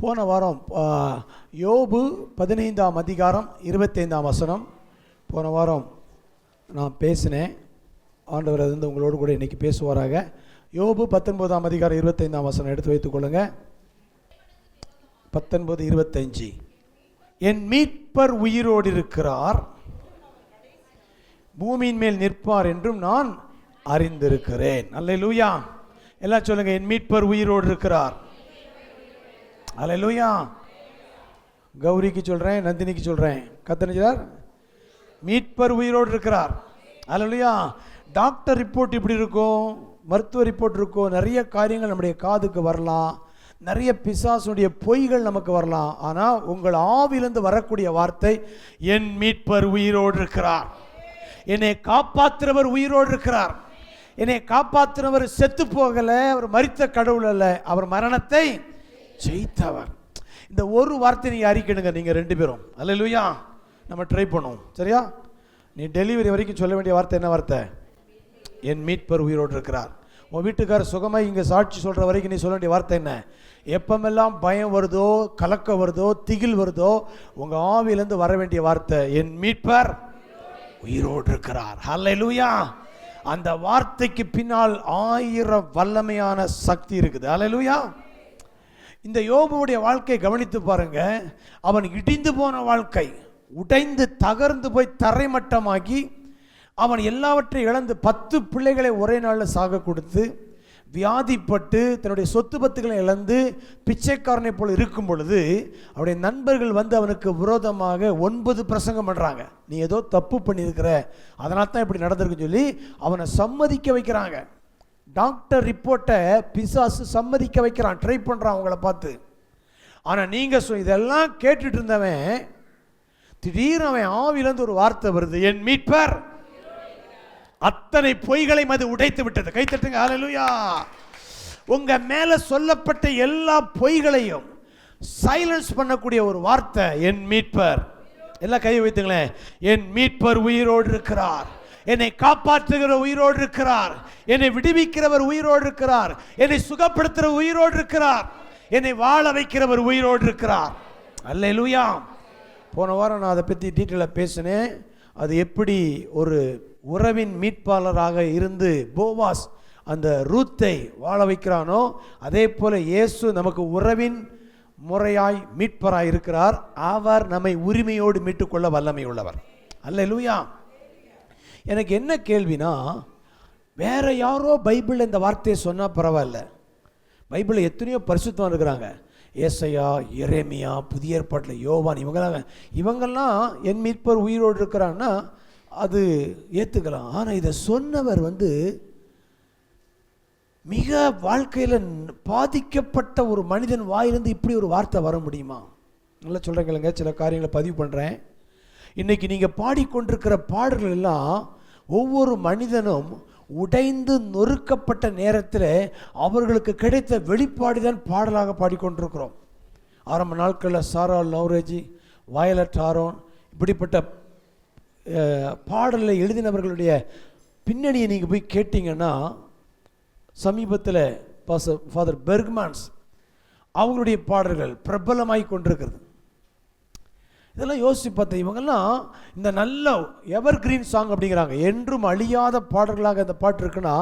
போன வாரம் யோபு 15ஆம் அதிகாரம் 25ஆம் வசனம் போன வாரம் நான் பேசினேன். ஆண்டவர் அது வந்து உங்களோடு கூட இன்றைக்கி பேசுவாராக. யோபு 19ஆம் அதிகாரம் 25ஆம் வசனம் எடுத்து வைத்துக்கொள்ளுங்க. 19:25. என் மீட்பர் உயிரோடு இருக்கிறார், பூமியின் மேல் நிற்பார் என்றும் நான் அறிந்திருக்கிறேன். அல்லேலூயா. எல்லாம் சொல்லுங்க, என் மீட்பர் உயிரோடு இருக்கிறார். அல்லேலூயா. கௌரிக்கு சொல்றேன், நந்தினிக்கு சொல்றேன், கத்தனிச்சார் மீட்பர் உயிரோடு இருக்கிறார். அல்லேலூயா. டாக்டர் ரிப்போர்ட் இப்படி இருக்கும், மருத்துவ ரிப்போர்ட் இருக்கும், நிறைய காரியங்கள் நம்முடைய காதுக்கு வரலாம், நிறைய பிசாசுடைய பொய்கள் நமக்கு வரலாம். ஆனால் உங்கள் ஆவிலிருந்து வரக்கூடிய வார்த்தை, என் மீட்பர் உயிரோடு இருக்கிறார், என்னை காப்பாற்றுறவர் உயிரோடு இருக்கிறார், என்னை காப்பாற்றுறவர் செத்து போகலை, அவர் மரித்த கடவுள் அல்ல, அவர் மரணத்தை ஜெயித்தவர். இந்த ஒரு வார்த்தை நீங்கள் அறிக்கணுங்க, நீங்கள் ரெண்டு பேரும். அல்லேலூயா. நம்ம ட்ரை பண்ணுவோம், சரியா? நீ டெலிவரி வரைக்கும் சொல்ல வேண்டிய வார்த்தை என்ன வார்த்தை? என் மீட்பர் உயிரோடு இருக்கிறார். உன் வீட்டுக்காரர் சுகமாக இங்கே சாட்சி சொல்கிற வரைக்கும் நீ சொல்ல வேண்டிய வார்த்தை என்ன? எப்பமெல்லாம் பயம் வருதோ, கலக்கம் வருதோ, திகில் வருதோ, உங்கள் ஆவியிலேருந்து வர வேண்டிய வார்த்தை, என் மீட்பர் உயிரோடு இருக்கிறார். அல்லேலூயா. அந்த வார்த்தைக்கு பின்னால் 1000 வல்லமையான சக்தி இருக்குது. அல்லேலூயா. இந்த யோபுவுடைய வாழ்க்கை கவனித்து பாருங்க. அவன் இடிந்து போன வாழ்க்கை, உடைந்து தகர்ந்து போய் தரைமட்டமாகி அவன் எல்லாவற்றையும் இழந்து 10 பிள்ளைகளை ஒரே நாளில் சாக கொடுத்து வியாதிப்பட்டு தன்னுடைய சொத்து பத்துக்களை இழந்து பிச்சைக்காரனை போல் இருக்கும் பொழுது அவருடைய நண்பர்கள் வந்து அவனுக்கு விரோதமாக 9 பிரசங்கம் பண்ணுறாங்க. நீ ஏதோ தப்பு பண்ணியிருக்கிற, அதனால தான் இப்படி நடந்திருக்குன்னு சொல்லி அவனை சம்மதிக்க வைக்கிறாங்க. டாக்டர் ரிப்போர்ட்டை பிசாசு சம்மதிக்க வைக்கிறான், ட்ரை பண்ணுறான் அவங்கள பார்த்து. ஆனால் நீங்கள் இதெல்லாம் கேட்டுட்டு இருந்தவன் திடீர்னு அவன் ஆவிலேருந்து ஒரு வார்த்தை வருது, என் மீட்பர். அத்தனை பொய்களையும் அது உடைத்து விட்டது. கைத்தட்டுங்க. ஹல்லேலூயா. உங்க மேல சொல்லப்பட்ட எல்லா பொய்களையும் சைலன்ஸ் பண்ணக்கூடிய ஒரு வார்த்தை, என் மீட்பர். எல்லாம் கை வைத்துங்களேன். என் மீட்பர் உயிரோடு இருக்கிறார், என்னை காப்பாற்றுகிற உயிரோடு இருக்கிறார், என்னை விடுவிக்கிறவர் உயிரோடு இருக்கிறார், என்னை சுகப்படுத்துகிற உயிரோடு இருக்கிறார், என்னை வாழ வைக்கிறவர் உயிரோடு இருக்கிறார். அல்லேலூயா. போன வாரம் நான் அதை பற்றி டீட்டெயிலாக பேசினேன். அது எப்படி ஒரு உறவின் மீட்பாளராக இருந்து போவாஸ் அந்த ரூத்தை வாழ வைக்கிறானோ, அதே போல இயேசு நமக்கு உறவின் முறையாய் மீட்பராய் இருக்கிறார். அவர் நம்மை உரிமையோடு மீட்டுக்கொள்ள வல்லமை உள்ளவர். அல்லேலூயா. எனக்கு என்ன கேள்வினா, வேற யாரோ பைபிளில் இந்த வார்த்தையை சொன்னால் பரவாயில்ல. பைபிளில் எத்தனையோ பரிசுத்தம் இருக்கிறாங்க. ஏசையா, எரேமியா, புதிய ஏற்பாட்டில் யோவான், இவங்கெல்லாம் என் மீட்பர் உயிரோடு இருக்கிறான்னா அது ஏற்றுக்கலாம். ஆனால் இதை சொன்னவர் வந்து மிக வாழ்க்கையில் பாதிக்கப்பட்ட ஒரு மனிதன் வாயிலிருந்து இப்படி ஒரு வார்த்தை வர முடியுமா? நல்லா சொல்கிறேன் கேளுங்க. சில காரியங்களை பதிவு பண்ணுறேன். இன்றைக்கி நீங்கள் பாடிக்கொண்டிருக்கிற பாடல்கள் எல்லாம் ஒவ்வொரு மனிதனும் உடைந்து நொறுக்கப்பட்ட நேரத்தில் அவர்களுக்கு கிடைத்த வெளிப்பாடு தான் பாடலாக பாடிக்கொண்டிருக்கிறோம். ஆரம்ப நாட்களில் சாரா நௌரோஜி, வயலட் ஆரோன், இப்படிப்பட்ட பாடலில் எழுதினவர்களுடைய பின்னணியை நீங்கள் போய் கேட்டிங்கன்னா, சமீபத்தில் ஃபாதர் பெர்க்மன்ஸ் அவங்களுடைய பாடல்கள் பிரபலமாகி கொண்டிருக்கிறது. இதெல்லாம் யோசிச்சு பார்த்தேன். இவங்கெல்லாம் இந்த நல்ல எவர் கிரீன் சாங் அப்படிங்கிறாங்க, என்றும் அழியாத பாடல்களாக இந்த பாட்டு இருக்குன்னா,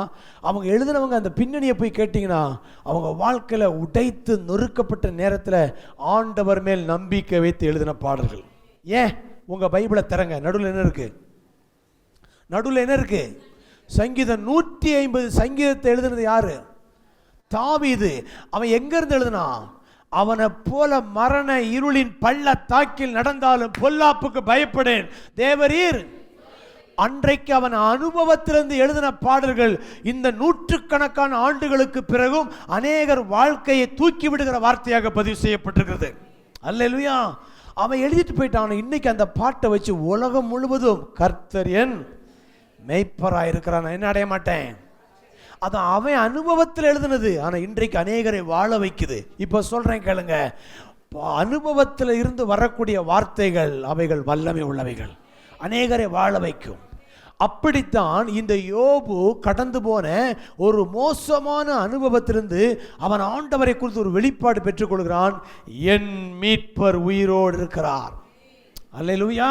அவங்க எழுதினவங்க அந்த பின்னணியை போய் கேட்டிங்கன்னா, அவங்க வாழ்க்கையில் உடைத்து நொறுக்கப்பட்ட நேரத்தில் ஆண்டவர் மேல் நம்பிக்கை வைத்து எழுதின பாடல்கள். ஏன் உங்கள் பைபிளை திறங்க, நடுவில் என்ன இருக்கு? நடுவில் என்ன இருக்கு? சங்கீதம் 150 சங்கீதத்தை எழுதுனது யாரு? தாவீது. அவன் எங்கிருந்து எழுதுனா? அவனை போல மரண இருளின் பள்ளத்தாக்கில் நடந்தாலும் பொல்லாப்புக்கு பயப்படேன், தேவரீர். அன்றைக்கு அவன் அனுபவத்திலிருந்து எழுதின பாடல்கள் இந்த 100கணக்கான ஆண்டுகளுக்கு பிறகும் அநேகர் வாழ்க்கையை தூக்கி விடுகிற வார்த்தையாக பதிவு செய்யப்பட்டிருக்கிறது. அல்லேலூயா. அவன் எழுதிட்டு போயிட்டான். இன்னைக்கு அந்த பாட்டை வச்சு உலகம் முழுவதும் கர்த்தர் என் மெய்ப்பராக இருக்கிறான், என்ன அடைய மாட்டேன். அது அவன் அனுபவத்தில் எழுதுனது. ஆனால் இன்றைக்கு அநேகரை வாழ வைக்குது. இப்போ சொல்கிறேன் கேளுங்க, அனுபவத்தில் இருந்து வரக்கூடிய வார்த்தைகள் அவைகள் வல்லமை உள்ளவைகள், அநேகரை வாழ வைக்கும். அப்படித்தான் இந்த யோபு கடந்து போன ஒரு மோசமான அனுபவத்திலிருந்து அவன் ஆண்டவரை குறித்து ஒரு வெளிப்பாடு பெற்றுக்கொள்கிறான். என் மீட்பர் உயிரோடு இருக்கிறார். அல்லேலூயா.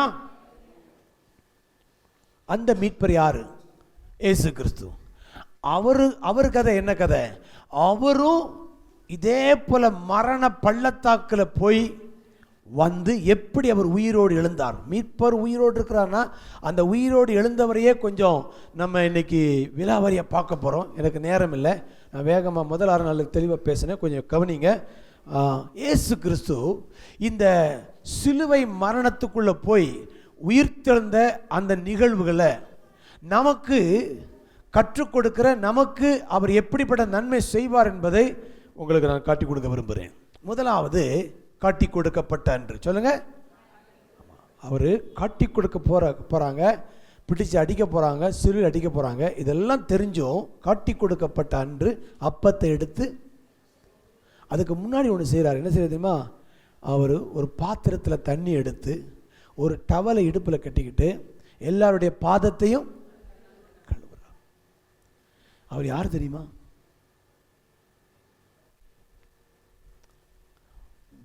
அந்த மீட்பர் யாரு? இயேசு கிறிஸ்து. அவர் கதை என்ன கதை? அவரும் இதே போல மரண பள்ளத்தாக்கில் போய் வந்து எப்படி அவர் உயிரோடு எழுந்தார். மீட்பர் உயிரோடு இருக்கிறார்னா அந்த உயிரோடு எழுந்தவரையே கொஞ்சம் நம்ம இன்னைக்கு விலாவாரியாக பார்க்க போகிறோம். எனக்கு நேரம் இல்லை, நான் வேகமாக முதல் 6 நாளுக்கு தெளிவாக பேசினேன், கொஞ்சம் கவனிங்க. இயேசு கிறிஸ்து இந்த சிலுவை மரணத்துக்குள்ளே போய் உயிர்த்தெழுந்த அந்த நிகழ்வுகளை நமக்கு கற்றுக் கொடுக்கிற, நமக்கு அவர் எப்படிப்பட்ட நன்மை செய்வார் என்பதை உங்களுக்கு நான் காட்டி கொடுக்க விரும்புகிறேன். முதலாவது காட்டி கொடுக்கப்பட்ட அன்று. சொல்லுங்க. அவர் காட்டி கொடுக்க போகிறாங்க, பிடிச்சு அடிக்க போகிறாங்க, சிறு அடிக்க போகிறாங்க. இதெல்லாம் தெரிஞ்சும் காட்டி கொடுக்கப்பட்ட அன்று அப்பத்தை எடுத்து, அதுக்கு முன்னாடி ஒன்று செய்கிறார். என்ன செய்ய தெரியுமா? அவர் ஒரு பாத்திரத்தில் தண்ணி எடுத்து ஒரு டவலை இடுப்பில் கட்டிக்கிட்டு எல்லாருடைய பாதத்தையும் கழுவுறார். அவர் யார் தெரியுமா?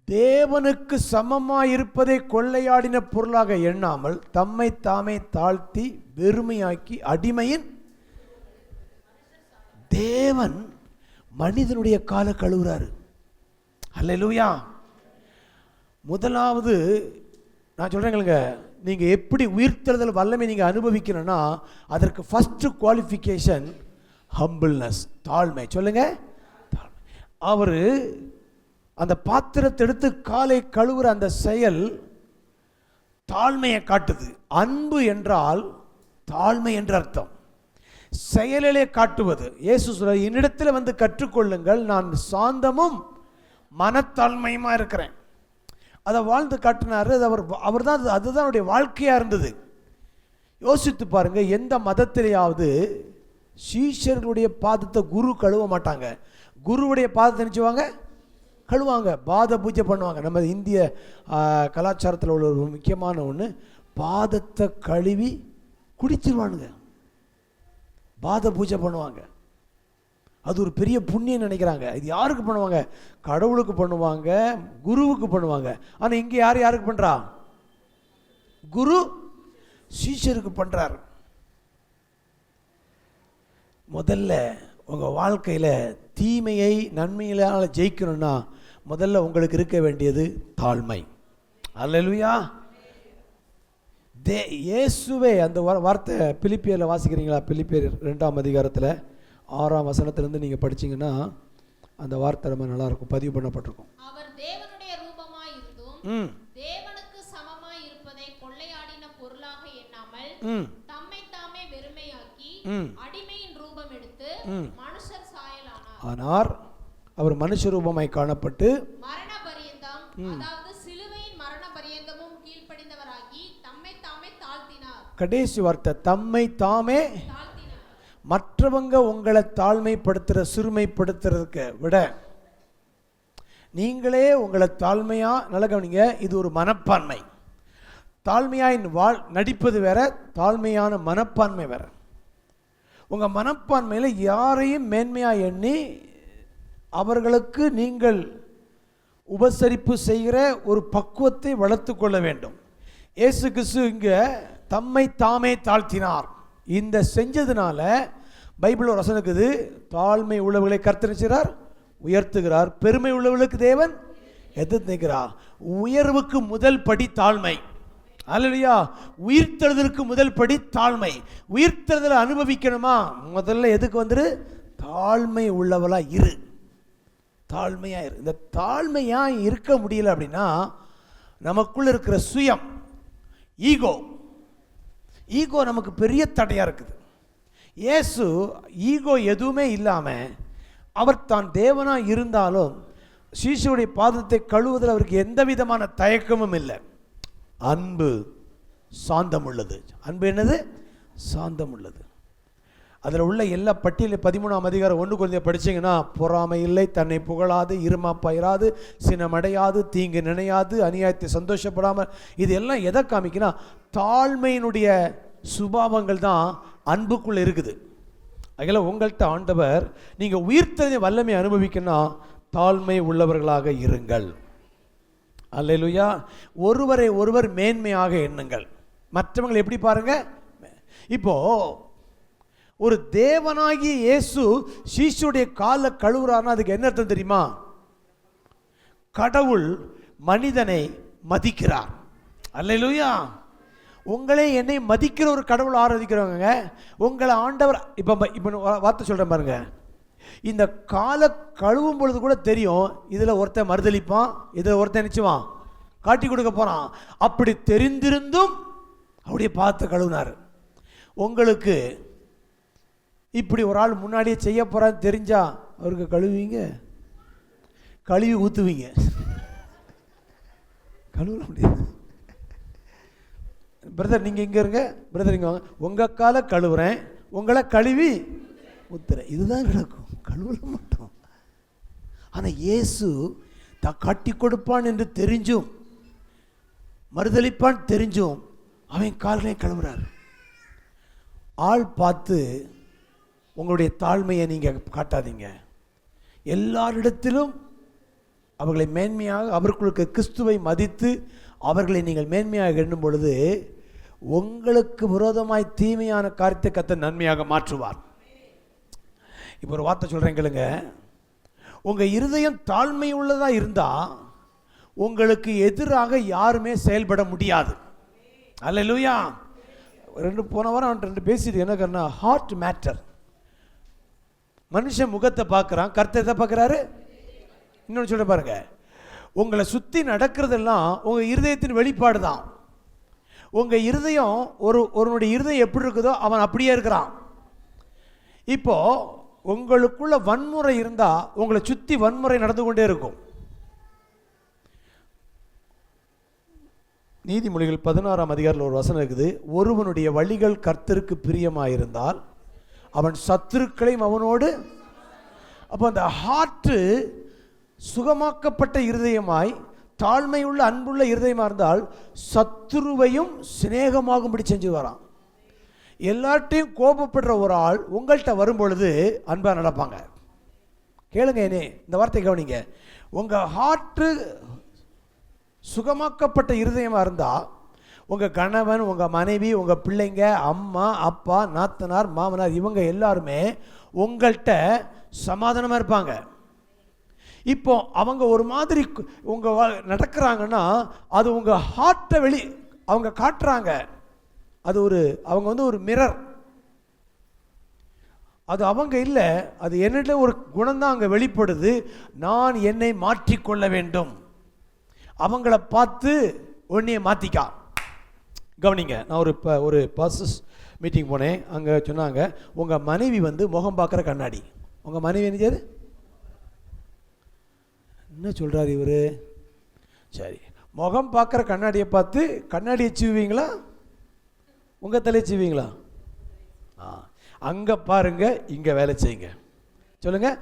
தேவனுக்கு சமமாய் இருப்பதை கொள்ளையாடின பொருளாக எண்ணாமல் தம்மை தாமே தாழ்த்தி வெறுமையாக்கி அடிமையின் தேவன் மனிதனுடைய காலை கழுவுறாரு. அல்லேலூயா. முதலாவது நான் சொல்றேங்க, நீங்க எப்படி உயிர்த்தெழுதல் வல்லமை நீங்க அனுபவிக்கணும்னா அதற்கு ஃபர்ஸ்ட் குவாலிஃபிகேஷன் ஹம்பிள்னஸ், தாழ்மை. சொல்லுங்க, தாழ்மை. அவரு அந்த பாத்திரத்தை எடுத்து காலை கழுவுற அந்த செயல் தாழ்மையை காட்டுது. அன்பு என்றால் தாழ்மை என்ற அர்த்தம், செயலிலே காட்டுவது. இயேசு சொல்ற, என்னிடத்தில் வந்து கற்றுக்கொள்ளுங்கள், நான் சாந்தமும் மனத்தாழ்மையுமா இருக்கிறேன். அதை வாழ்ந்து காட்டினாரு. அது அவர் தான், அதுதான் அவருடைய வாழ்க்கையா இருந்தது. யோசித்து பாருங்க, எந்த மதத்திலேயாவது சீஷர்களுடைய பாதத்தை குரு கழுவ மாட்டாங்க. குருவுடைய பாதத்தை நினைச்சுவாங்க கழுவாங்க, பாத பூஜை பண்ணுவாங்க. நம்ம இந்திய கலாச்சாரத்தில் உள்ள ஒரு முக்கியமான ஒன்று, பாதத்தை கழுவி குடிச்சிருவானுங்க, பாத பூஜை பண்ணுவாங்க. அது ஒரு பெரிய புண்ணியம் நினைக்கிறாங்க. இது யாருக்கு பண்ணுவாங்க? கடவுளுக்கு பண்ணுவாங்க, குருவுக்கு பண்ணுவாங்க. ஆனால் இங்கே யாருக்கு பண்ணுறா? குரு சீஷருக்கு பண்ணுறார். முதல்ல உங்கள் வாழ்க்கையில் தீமையை நன்மையினால் ஜெயிக்கணும்னா முதல்ல உங்களுக்கு இருக்க வேண்டியது தாழ்மை. அல்லேலூயா. இயேசுவே அந்த வார்த்தை பிலிப்பியரில் வாசிக்கிறீங்களா? பிலிப்பியர் 2ஆம் அதிகாரத்தில் 6ஆம் வசனத்திலிருந்து நீங்கள் படிச்சீங்கன்னா அந்த வார்த்தை ரொம்ப நல்லா இருக்கும், பதிவு பண்ணப்பட்டிருக்கும். அவர் தேவனுடைய ரூபமாய் இருந்தும் தேவனுக்கு சமமாய் இருப்பதை கொள்ளையாடின பொருளாக எண்ணாமல் தம்மை தாமே வெறுமையாக்கி அடிமையின் ரூபம் எடுத்து மனுஷர் சாயலானார். ஆனார். அவர் மனுஷ ரூபமாய் காணப்பட்டு மரண பரியந்தம், அதாவது சிலுவையின் மரண பரியந்தமும் கீழ்ப்படிந்தவராகி தம்மை தாமே தாழ்த்தினார். கடைசி வார்த்தை தம்மை தாமே தாழ்த்தினார். மற்றவங்க உங்களை தாழ்மைப்படுத்துற, சிறுமைப்படுத்துறதுக்கு விட நீங்களே உங்களை தாழ்மையா நல்ல கவனிங்க. இது ஒரு மனப்பான்மை. தாழ்மையாய் நடிப்பது வேற, தாழ்மையான மனப்பான்மை வேற. உங்க மனப்பான்மையில் யாரையும் மேன்மையா எண்ணி அவர்களுக்கு நீங்கள் உபசரிப்பு செய்கிற ஒரு பக்குவத்தை வளர்த்து கொள்ள வேண்டும். இயேசு கிறிஸ்து இங்க தம்மை தாமே தாழ்த்தினார். இந்த செஞ்சதுனால பைபிள் ஒரு வசனம் இருக்குது, தாழ்மை உள்ளவர்களை கர்த்தர் செய்கிறார், உயர்த்துகிறார், பெருமை உள்ளவர்களுக்கு தேவன் எதிர்த்து நிற்கிறார். உயர்வுக்கு முதல் படி தாழ்மை. அல்லேலூயா. உயிர்த்தெழுதலுக்கு முதல் படி தாழ்மை. உயிர்த்தெழுதலை அனுபவிக்கணுமா முதல்ல எதுக்கு வந்துரு? தாழ்மை உள்ளவளா இரு, தாழ்மையா இரு. இந்த தாழ்மையா இருக்க முடியல அப்படின்னா நமக்குள்ள இருக்கிற சுயம், ஈகோ நமக்கு பெரிய தடையா இருக்குது. இயேசு ஈகோ எதுவுமே இல்லாம அவர் தான் தேவனா இருந்தாலும் சீஷருடைய பாதத்தை கழுவுவதில் அவருக்கு எந்த விதமான தயக்கமும் இல்லை. அன்பு சாந்தம் உள்ளது. அன்பு என்னது? சாந்தம் உள்ளது. அதில் உள்ள எல்லா பட்டியலில் 13ஆம் அதிகாரம் 1 கொஞ்சம் படிச்சிங்கன்னா, பொறாமை இல்லை, தன்னை புகழாது, இருமாப்பாயிராது, சினமடையாது, தீங்கு நினையாது, அநியாயத்தை சந்தோஷப்படாமல், இது எல்லாம் எதை காமிக்கினா தாழ்மையினுடைய சுபாவங்கள் தான் அன்புக்குள்ள இருக்குது. அதில் உங்கள்கிட்ட ஆண்டவர் நீங்கள் உயிர்த்தெழுந்த வல்லமை அனுபவிக்கணும், தாழ்மை உள்ளவர்களாக இருங்கள். அல்லேலூயா. ஒருவரை ஒருவர் மேன்மையாக எண்ணுங்கள். மற்றவங்களை எப்படி பாருங்க. இப்போ ஒரு தேவனாகிய இயேசு சீஷுடைய காலை கழுவுறாருன்னா அதுக்கு என்ன அர்த்தம் தெரியுமா? கடவுள் மனிதனை மதிக்கிறார். அல்லேலூயா. உங்களே என்னை மதிக்கிற ஒரு கடவுள் ஆராதிக்கிறவங்க உங்களை ஆண்டவர். இப்போ வார்த்தை சொல்கிறேன் பாருங்க. இந்த காலை கழுவும் பொழுது கூட தெரியும் இதில் ஒருத்தன் மறுதளிப்பான், இதில் ஒருத்தன் நிச்சயமா காட்டி கொடுக்க போகிறான். அப்படி தெரிந்திருந்தும் அப்படியே பார்த்து கழுவுனார். உங்களுக்கு இப்படி ஒரு ஆள் முன்னாடியே செய்ய போகிறான்னு தெரிஞ்சா அவருக்கு கழுவிங்க, கழுவி ஊற்றுவீங்க. கழுவ முடியாது. பிரதர் நீங்கள் இங்கே இருங்க, பிரதர் இங்கே வாங்க, உங்கள் காலை கழுவுறேன், உங்களை கழுவி ஊத்துறேன். இதுதான் நடக்கும், கழுவல மாட்டோம். ஆனால் இயேசு தான் காட்டி கொடுப்பான் என்று தெரிஞ்சும் மறுதளிப்பான் தெரிஞ்சும் அவன் கால்களை கழுவுறார். ஆள் பார்த்து உங்களுடைய தாழ்மையை நீங்கள் காட்டாதீங்க. எல்லாரிடத்திலும் அவர்களை மேன்மையாக, அவர்களுக்கு கிறிஸ்துவை மதித்து அவர்களை நீங்கள் மேன்மையாக எண்ணும் பொழுது உங்களுக்கு விரோதமாய் தீமையான காரியத்தை கர்த்தர் நன்மையாக மாற்றுவார். இப்போ ஒரு வார்த்தை சொல்கிறேன் கேளுங்க. உங்கள் இருதயம் தாழ்மை உள்ளதாக இருந்தால் உங்களுக்கு எதிராக யாருமே செயல்பட முடியாது. அல்லேலூயா. போன வாரம் 2 பேசிட்டு என்ன கண்ணா, ஹார்ட் மேட்டர். மனுஷன் முகத்தை பார்க்குறான், கர்த்தரை பார்க்குறாரு. இன்னொன்று சொல்ல பாருங்க, உங்களை சுற்றி நடக்கிறதெல்லாம் உங்கள் இருதயத்தின் வெளிப்பாடு தான். உங்கள் இருதயம் ஒருவனுடைய இருதயம் எப்படி இருக்குதோ அவன் அப்படியே இருக்கிறான். இப்போ உங்களுக்குள்ள வன்முறை இருந்தால் உங்களை சுற்றி வன்முறை நடந்து கொண்டே இருக்கும். நீதிமொழிகள் 16ஆம் அதிகாரத்தில் ஒரு வசனம் இருக்குது. ஒருவனுடைய வழிகள் கர்த்தருக்கு பிரியமாயிருந்தால் அவன் சத்துருக்களையும் அவனோடு. அப்போ அந்த ஹார்ட்டு சுகமாக்கப்பட்ட இருதயமாய் தாழ்மையுள்ள அன்புள்ள இருதயமாக இருந்தால் சத்துருவையும் சிநேகமாகும்படி செஞ்சு வரான். எல்லார்ட்டையும் கோபப்படுற ஒரு ஆள் உங்கள்கிட்ட வரும்பொழுது அன்பாக நடப்பாங்க. கேளுங்க, என்னே இந்த வார்த்தை கவனிங்க. உங்கள் ஹார்ட்டு சுகமாக்கப்பட்ட இருதயமாக இருந்தால் உங்கள் கணவன், உங்கள் மனைவி, உங்கள் பிள்ளைங்க, அம்மா, அப்பா, நாத்தனார், மாமனார், இவங்க எல்லாருமே உங்கள்கிட்ட சமாதானமாக இருப்பாங்க. இப்போ அவங்க ஒரு மாதிரி உங்கள் நடக்கிறாங்கன்னா அது உங்கள் ஹார்ட்டை அவங்க காட்டுறாங்க. அது அவங்க வந்து ஒரு மிரர். அது அவங்க இல்லை, அது என்னிட ஒரு குணம்தான் அங்கே வெளிப்படுது. நான் என்னை மாற்றிக்கொள்ள வேண்டும். அவங்கள பார்த்து ஒன்றையை மாற்றிக்கா. கவனிங்க, நான் ஒரு பாசஸ் மீட்டிங் போனேன். அங்கே சொன்னாங்க, உங்கள் மனைவி வந்து முகம் பார்க்குற கண்ணாடி. உங்கள் மனைவி என்னது? என்ன சொல்கிறார் இவர்? சரி, முகம் பார்க்குற கண்ணாடியை பார்த்து கண்ணாடியை சீவுவீங்களா, உங்கள் தலையை சீவீங்களா? அங்கே பாருங்க, இங்கே வேலை செய்யுங்க. சொல்லுங்கள்,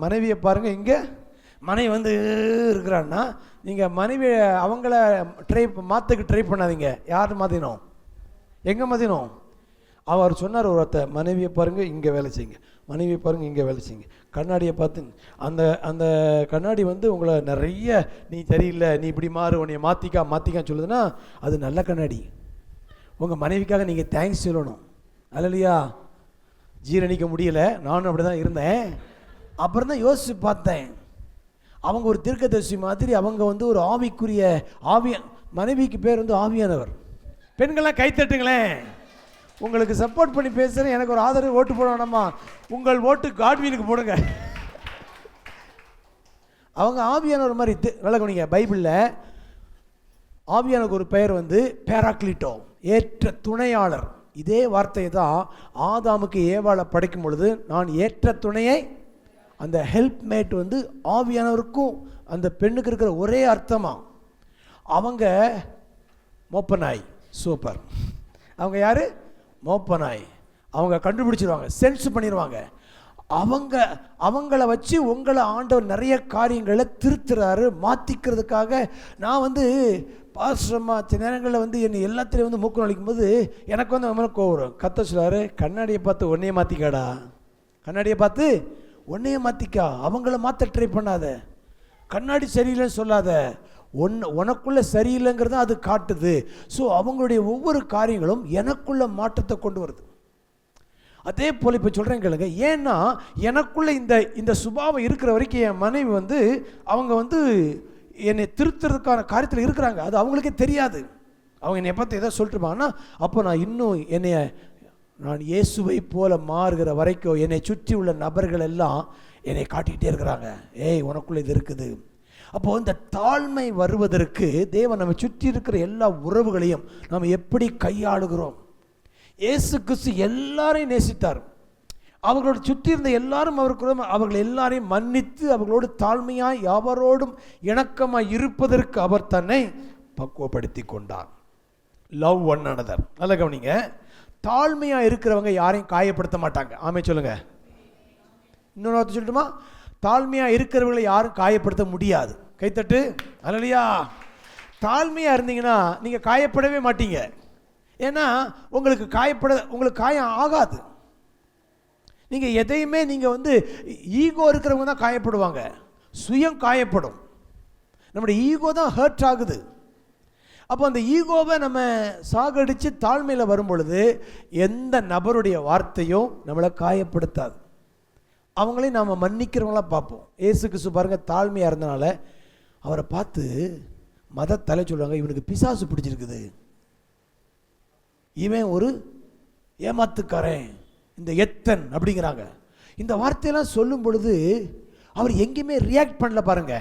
மனைவியை பாருங்கள். இங்கே மனைவி வந்து இருக்கிறான்னா நீங்கள் மனைவி அவங்கள ட்ரை பண்ணாதீங்க. யார் மாற்றினோம்? எங்கே மாற்றினோம்? அவர் சொன்னார் ஒருத்த, மனைவியை பாருங்கள், இங்கே வேலை செய்யுங்க, மனைவியை பாருங்கள், இங்கே வேலை செய்யுங்க. கண்ணாடியை பார்த்து அந்த கண்ணாடி வந்து உங்களை நிறைய நீ சரியில்லை, நீ இப்படி மாறு, உன்னைய மாற்றிக்கான்னு சொல்லுதுன்னா அது நல்ல கண்ணாடி. உங்கள் மனைவிக்காக நீங்கள் தேங்க்ஸ் சொல்லணும். அல்லையா? ஜீரணிக்க முடியலை, நானும் அப்படி தான் இருந்தேன். அப்புறம் தான் யோசித்து பார்த்தேன், அவங்க ஒரு தீர்க்கதரிசி மாதிரி. அவங்க வந்து ஒரு ஆவிக்குரிய மனைவிக்கு பேர் வந்து ஆவியானவர். பெண்கள்லாம் கைத்தட்டுங்களேன். உங்களுக்கு சப்போர்ட் பண்ணி பேசுகிறேன். எனக்கு ஒரு ஆதரவு ஓட்டு போட வேணாமா? உங்கள் ஓட்டு காட்வீனுக்கு போடுங்க. அவங்க ஆவியானவர் மாதிரி. நல்ல கவனிங்க, பைபிளில் ஆவியானவருக்கு ஒரு பெயர் வந்து பேராக்லிட்டோ, ஏற்ற துணையாளர். இதே வார்த்தையை தான் ஆதாமுக்கு ஏவாளை படைக்கும் பொழுது, நான் ஏற்ற துணையை, அந்த ஹெல்ப்மேட் வந்து ஆவியானவருக்கும் அந்த பெண்ணுக்கு இருக்கிற ஒரே அர்த்தமா. அவங்க மோப்பனாய். சூப்பர். அவங்க யார்? மோப்பனாய். அவங்க கண்டுபிடிச்சிருவாங்க, சென்ஸ் பண்ணிடுவாங்க. அவங்கள வச்சு உங்களை ஆண்டவர் நிறைய காரியங்களை திருத்துறாரு, மாற்றிக்கிறதுக்காக. நான் வந்து பாஸ்டர்மா சில நேரங்களில் வந்து என்னை எல்லாத்துலேயும் வந்து மூக்கு நுழைக்கும் போது எனக்கு வந்து அவன் கோவம் வரும். கத்த சொல்லாரு, கண்ணாடியை பார்த்து ஒன்றையே மாற்றிக்காடா, கண்ணாடியை பார்த்து ஒன்றையே மாற்றிக்கா, அவங்கள மாற்ற ட்ரை பண்ணாத, கண்ணாடி சரியில்லைன்னு சொல்லாத, உனக்குள்ள சரியில்லைங்கிறத அது காட்டுது. ஸோ அவங்களுடைய ஒவ்வொரு காரியங்களும் எனக்குள்ள மாற்றத்தை கொண்டு வருது. அதே போல் இப்போ சொல்கிறேன் கேளுங்க, ஏன்னா எனக்குள்ளே இந்த சுபாவம் இருக்கிற வரைக்கும் என் மனைவி வந்து அவங்க வந்து என்னை திருத்துறதுக்கான காரியத்தில் இருக்கிறாங்க. அது அவங்களுக்கே தெரியாது. அவங்க என்னை பார்த்து எதாவது சொல்லிட்டுருப்பாங்கன்னா அப்போ நான் இன்னும் நான் இயேசுவை போல மாறுகிற வரைக்கும் என்னை சுற்றி உள்ள நபர்கள் எல்லாம் என்னை காட்டிக்கிட்டே இருக்கிறாங்க, ஏய் உனக்குள்ளே இது இருக்குது. அப்போது இந்த தாழ்மை வருவதற்கு தேவன் நம்ம சுற்றி இருக்கிற எல்லா உறவுகளையும் நம்ம எப்படி கையாளுகிறோம். இயேசு கிறிஸ்து எல்லாரையும் நேசித்தார். அவர்களோட சுற்றி இருந்த எல்லாரும் அவர்கள் எல்லாரையும் மன்னித்து அவர்களோடு தாழ்மையாய் யாவரோடும் இணக்கமாய் இருப்பதற்கு அவர் தன்னை பக்குவப்படுத்தி கொண்டார். Love one another. நல்ல கவனிங்க, தாழ்மையாக இருக்கிறவங்க யாரையும் காயப்படுத்த மாட்டாங்க. ஆமே சொல்லுங்க. இன்னொரு வார்த்தை சொல்லட்டுமா? தாழ்மையாக இருக்கிறவர்களை யாரும் காயப்படுத்த முடியாது. கைத்தட்டு. அல்லையா? தாழ்மையாக இருந்தீங்கன்னா நீங்கள் காயப்படவே மாட்டீங்க. ஏன்னா உங்களுக்கு காயம் ஆகாது. நீங்கள் எதையுமே நீங்கள் வந்து ஈகோ இருக்கிறவங்க தான் காயப்படுவாங்க, சுயம் காயப்படும். நம்முடைய ஈகோ தான் ஹர்ட் ஆகுது. அப்போ அந்த ஈகோவை நம்ம சாகடித்து தாழ்மையில் வரும் பொழுது எந்த நபருடைய வார்த்தையும் நம்மளை காயப்படுத்தாது. அவங்களையும் நாம் மன்னிக்கிறவங்களாம் பார்ப்போம். இயேசு கிறிஸ்து பாருங்க, தாழ்மையாக இருந்தனால அவரை பார்த்து மதத்தலை சொல்லுவாங்க, இவனுக்கு பிசாசு பிடிச்சிருக்குது, இவன் ஒரு ஏமாத்துக்காரன், இந்த எத்தன் அப்படிங்கிறாங்க. இந்த வார்த்தையெல்லாம் சொல்லும் பொழுது அவர் எங்கேயுமே ரியாக்ட் பண்ணல. பாருங்க,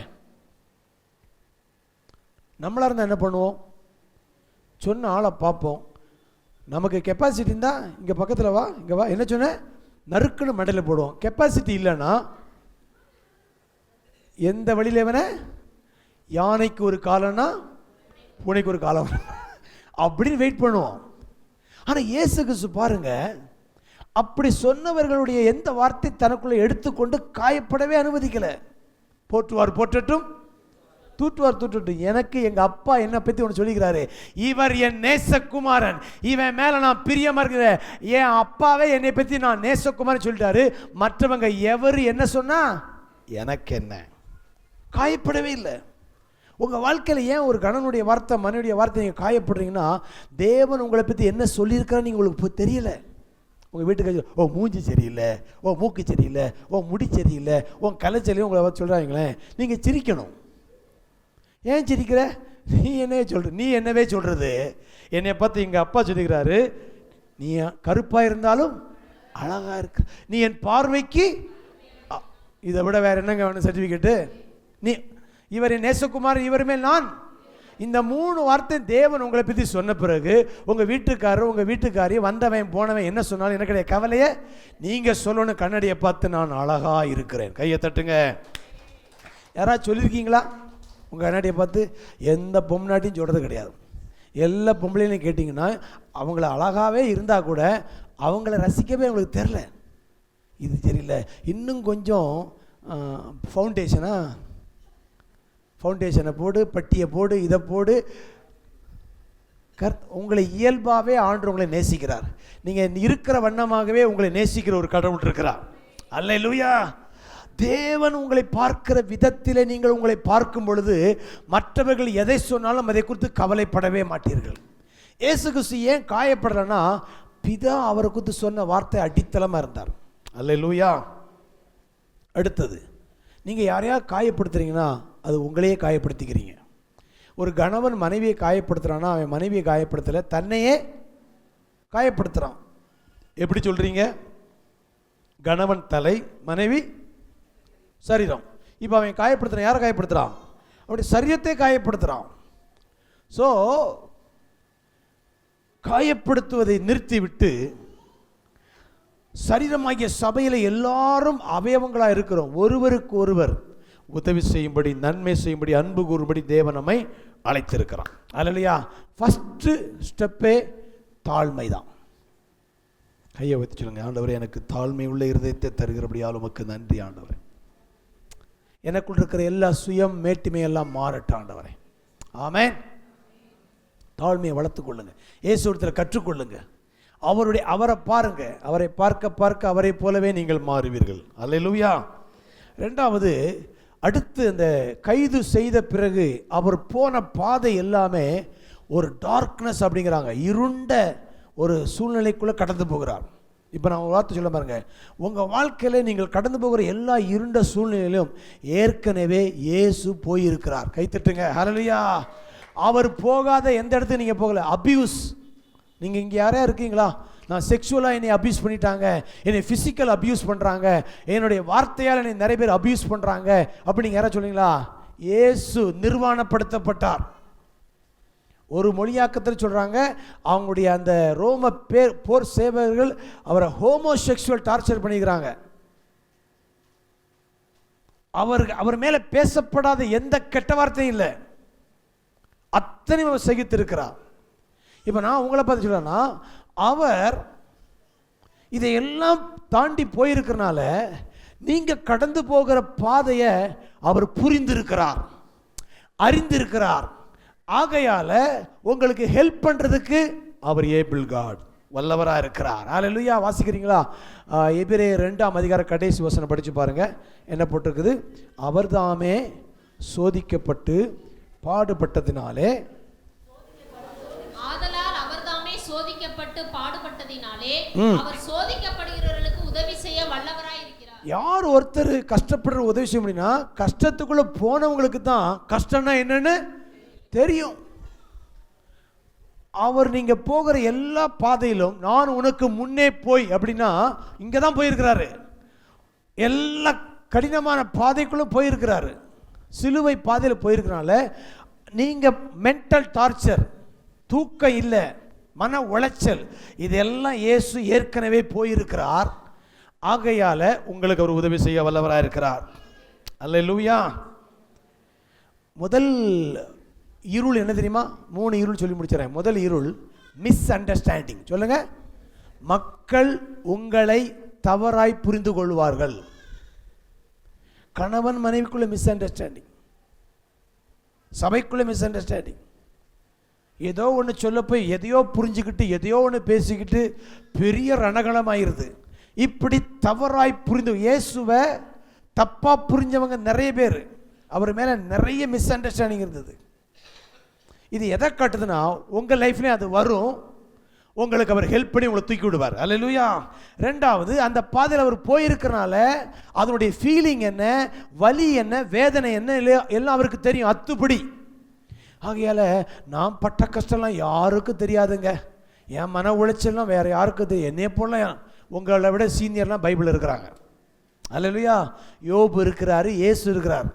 நம்மளாக இருந்தால் என்ன பண்ணுவோம்? சொன்ன ஆளை பார்ப்போம், நமக்கு கெப்பாசிட்டி இருந்தால் இங்கே பக்கத்தில் வா, இங்கே வா, என்ன சொன்ன நறுக்குன்னு மண்டையில் போடுவோம். கெப்பாசிட்டி இல்லைன்னா எந்த வழியில் வேணா, யானைக்கு ஒரு காலம்னா பூனைக்கு ஒரு காலம் அப்படின்னு வெயிட் பண்ணுவோம். ஆனால் இயேசு கிறிஸ்து பாருங்க, அப்படி சொன்னவர்களுடைய எந்த வார்த்தை தனக்குள்ளே எடுத்துக்கொண்டு காயப்படவே அனுமதிக்கலை. போற்றுவார் போற்றட்டும், தூற்றுவார் தூற்றட்டும். எனக்கு எங்கள் அப்பா என்னை பற்றி ஒன்று சொல்லிக்கிறாரு, இவர் என் நேசகுமாரன், இவன் மேலே நான் பிரியமாக இருக்கிறேன். என் அப்பாவே என்னை பற்றி நான் நேசகுமாரன் சொல்லிட்டாரு. மற்றவங்க எவர் என்ன சொன்னா எனக்கு என்ன, காயப்படவே இல்லை. உங்கள் வாழ்க்கையில் ஏன் ஒரு கணவனுடைய வார்த்தை மனைவியுடைய வார்த்தை நீங்கள் காயப்படுறீங்கன்னா, தேவன் உங்களை பற்றி என்ன சொல்லியிருக்கிறான்னு நீங்கள் உங்களுக்கு தெரியலை. உங்கள் வீட்டுக்கு ஓ மூஞ்சி சரியில்லை, ஓ மூக்கு சரியில்லை, ஓ முடி சரியில்லை, ஓ கலைச்சலையும் உங்களை பார்த்து சொல்கிறாங்களேன், நீங்கள் சிரிக்கணும். ஏன் சிரிக்கிற? நீ என்னவே சொல்கிறது. என்னை பார்த்து எங்கள் அப்பா சொல்லிக்கிறாரு, நீ கருப்பாக இருந்தாலும் அழகாக இருக்க, நீ என் பார்வைக்கு, இதை விட வேறு என்னங்க வேணும் சர்டிஃபிகேட்டு? நீ இவர் என் நேசகுமார், இவர் மேல் நான். இந்த 3 வார்த்தை தேவன் உங்களை பற்றி சொன்ன பிறகு உங்கள் வீட்டுக்காரர் உங்கள் வீட்டுக்காரி வந்தவன் போனவன் என்ன சொன்னாலும் எனக்கு கிடையாது கவலையே. நீங்கள் சொல்லணும், கண்ணாடியை பார்த்து நான் அழகாக இருக்கிறேன். கையை தட்டுங்க. யாராவது சொல்லியிருக்கீங்களா? உங்கள் கண்ணாடியை பார்த்து எந்த பொம்னாட்டியும் சொல்கிறது கிடையாது. எல்லா பொம்பளையும் கேட்டிங்கன்னா அவங்கள அழகாகவே இருந்தால் கூட அவங்கள ரசிக்கவே அவங்களுக்கு தெரில. இது சரியில்லை, இன்னும் கொஞ்சம் ஃபவுண்டேஷனை போடு, பட்டியை போடு, இதை போடு. உங்களை இயல்பாகவே ஆண்டு உங்களை நேசிக்கிறார். நீங்கள் இருக்கிற வண்ணமாகவே உங்களை நேசிக்கிற ஒரு கடவுள் இருக்கிறார். அல்லேலூயா. தேவன் உங்களை பார்க்கிற விதத்திலே நீங்கள் உங்களை பார்க்கும் பொழுது மற்றவர்கள் எதை சொன்னாலும் அதை குறித்து கவலைப்படவே மாட்டீர்கள். இயேசு கிறிஸ்து ஏன் காயப்படலைன்னா, பிதா அவரை குறித்து சொன்ன வார்த்தை அடித்தளமாக இருந்தார். அல்லேலூயா. அடுத்தது, நீங்கள் யாரையாவது காயப்படுத்துறீங்கன்னா அது உங்களையே காயப்படுத்திக்கிறீங்க. ஒரு கணவன் மனைவியை காயப்படுத்துகிறான்னா அவன் மனைவியை காயப்படுத்தலை, தன்னையே காயப்படுத்துகிறான். எப்படி சொல்கிறீங்க? கணவன் தலை, மனைவி சரீரம். இப்போ அவன் காயப்படுத்துகிறான், யாரை காயப்படுத்துகிறான்? அப்படி சரீரத்தை காயப்படுத்துகிறான். ஸோ காயப்படுத்துவதை நிறுத்திவிட்டு சரீரமாகிய சபையில் எல்லாரும் அவயவங்களாக இருக்கிறோம். ஒருவருக்கு ஒருவர் உதவி செய்யும்படி, நன்மை செய்யும்படி, அன்பு கூறும்படி தேவன் நம்மை அழைத்திருக்கிறான். அல்லேலூயா. ஃபஸ்ட்டு ஸ்டெப்பே தாழ்மை தான். கையை வைத்து சொல்லுங்க, ஆண்டவரே எனக்கு தாழ்மை உள்ள இருதயத்தை தருகிறபடியால் உமக்கு நன்றி ஆண்டவரே. எனக்குள் இருக்கிற எல்லா சுயம் மேட்டிமையெல்லாம் மாறட்டும் ஆண்டவரே. ஆமென். தாழ்மையை வளர்த்து கொள்ளுங்க. இயேசுவிடத்தில் கற்றுக்கொள்ளுங்க. அவரை பாருங்க. அவரை பார்க்க பார்க்க அவரை போலவே நீங்கள் மாறுவீர்கள். அல்லேலூயா. ரெண்டாவது, அடுத்து அந்த கைது செய்த பிறகு அவர் போன பாதை எல்லாமே ஒரு டார்க்னஸ் அப்படிங்கிறாங்க, இருண்ட ஒரு சூழ்நிலைக்குள்ளே கடந்து போகிறார். இப்போ நான் ஒரு வார்த்தை சொல்ல பாருங்க, உங்கள் வாழ்க்கையில் நீங்கள் கடந்து போகிற எல்லா இருண்ட சூழ்நிலையிலும் ஏற்கனவே இயேசு போயிருக்கிறார். கைத்தட்டுங்க. ஹல்லேலூயா. அவர் போகாத எந்த இடத்துக்கு நீங்கள் போகல. அபியூஸ், நீங்கள் இங்கே யாரையா இருக்கீங்களா? நான் செக்ஷுவலாக என்னை அபியூஸ் பண்ணிட்டாங்க, என்னை ஃபிசிக்கல் அபியூஸ் பண்ணுறாங்க, என்னுடைய வார்த்தையால் என்னை நிறைய பேர் அபியூஸ் பண்ணுறாங்க அப்படி நீங்கள் யாராவது சொல்லுங்களா? இயேசு நிர்வாணப்படுத்தப்பட்டார். ஒரு மொழியாக்கத்தில் சொல்கிறாங்க, அவங்களுடைய அந்த ரோம போர் சேவகர்கள் அவரை ஹோமோசெக்சுவல் டார்ச்சர் பண்ணிக்கிறாங்க. அவர் மேலே பேசப்படாத எந்த கெட்ட வார்த்தையும் இல்லை, அத்தனை அவர் சகித்திருக்கிறார். இப்போ நான் உங்களை பார்த்து சொல்கிறேன்னா, அவர் இதையெல்லாம் தாண்டி போயிருக்கிறனால நீங்கள் கடந்து போகிற பாதையை அவர் புரிந்திருக்கிறார், அறிந்திருக்கிறார். ஆகையால் உங்களுக்கு ஹெல்ப் பண்ணுறதுக்கு அவர் ஏபிள் காட், வல்லவராக இருக்கிறார். அல்லேலூயா. வாசிக்கிறீங்களா? எபிரேயர் 2ஆம் அதிகாரம் கடைசி வசனம் படித்து பாருங்கள். என்ன போட்டிருக்குது? அவர் தாமே சோதிக்கப்பட்டு பாடுபட்டதினாலே, ஆதலால் அவர் தாமே சோதிக்கப்பட்டு பாடுபட்டதினாலே அவர் சோதிக்கப்படுகிறவர்களுக்கு உதவி செய்ய வல்லவராய் இருக்கிறார். யார் ஒருத்தர் கஷ்டப்படுற உதவி செய்ய முடியும்னா, கஷ்டத்துக்குள்ள போனவங்களுக்கு தான் கஷ்டம்னா என்னன்னு தெரியும். அவர் நீங்க போகிற எல்லா பாதையிலும் நான் உனக்கு முன்னே போய் அப்படின்னா இங்கே தான் போயிருக்கிறாரு. எல்லா கடினமான பாதைக்குள்ள போயிருக்கிறாரு, சிலுவை பாதையில் போயிருக்கிறனால நீங்கள் மென்டல் டார்ச்சர், தூக்கம் இல்லை, மன உளைச்சல், இதெல்லாம் இயேசு ஏற்கனவே போயிருக்கிறார். ஆகையால் உங்களுக்கு அவர் உதவி செய்ய வல்லவராக இருக்கிறார். அல்லேலூயா. முதல் இருள் என்ன தெரியுமா? 3 இருள் சொல்லி முடிச்சிடறேன். முதல் இருள் மிஸ் அண்டர்ஸ்டாண்டிங். சொல்லுங்க. மக்கள் உங்களை தவறாய் புரிந்து கொள்வார்கள். கணவன் மனைவிக்குள்ள மிஸ் அண்டர்ஸ்டாண்டிங், சபைக்குள்ள மிஸ் அண்டர்ஸ்டாண்டிங். ஏதோ ஒன்று சொல்ல போய் எதையோ புரிஞ்சுக்கிட்டு எதையோ ஒன்று பேசிக்கிட்டு பெரிய ரணகலமாயிருது. இப்படி தவறாய் புரிந்து இயேசுவை தப்பாக புரிஞ்சவங்க நிறைய பேர், அவர் மேலே நிறைய மிஸ் அண்டர்ஸ்டாண்டிங் இருந்தது. இது எதை காட்டுதுன்னா, உங்கள் லைஃப்லேயும் அது வரும், உங்களுக்கு அவர் ஹெல்ப் பண்ணி உங்களை தூக்கி விடுவார். அல்லேலூயா. ரெண்டாவது, அந்த பாதையில் அவர் போயிருக்கிறனால அதனுடைய ஃபீலிங் என்ன, வலி என்ன, வேதனை என்ன எல்லாம் அவருக்கு தெரியும் அத்துப்படி. ஆகையால் நான் பட்ட கஷ்டம்லாம் யாருக்கும் தெரியாதுங்க. என் மன உளைச்சல்லாம் வேறு யாருக்கும் தெரியும். என்னைய போல உங்களை விட சீனியர்லாம் பைபிள் இருக்கிறாங்க. அல்லேலூயா. யோபு இருக்கிறாரு, இயேசு இருக்கிறார்.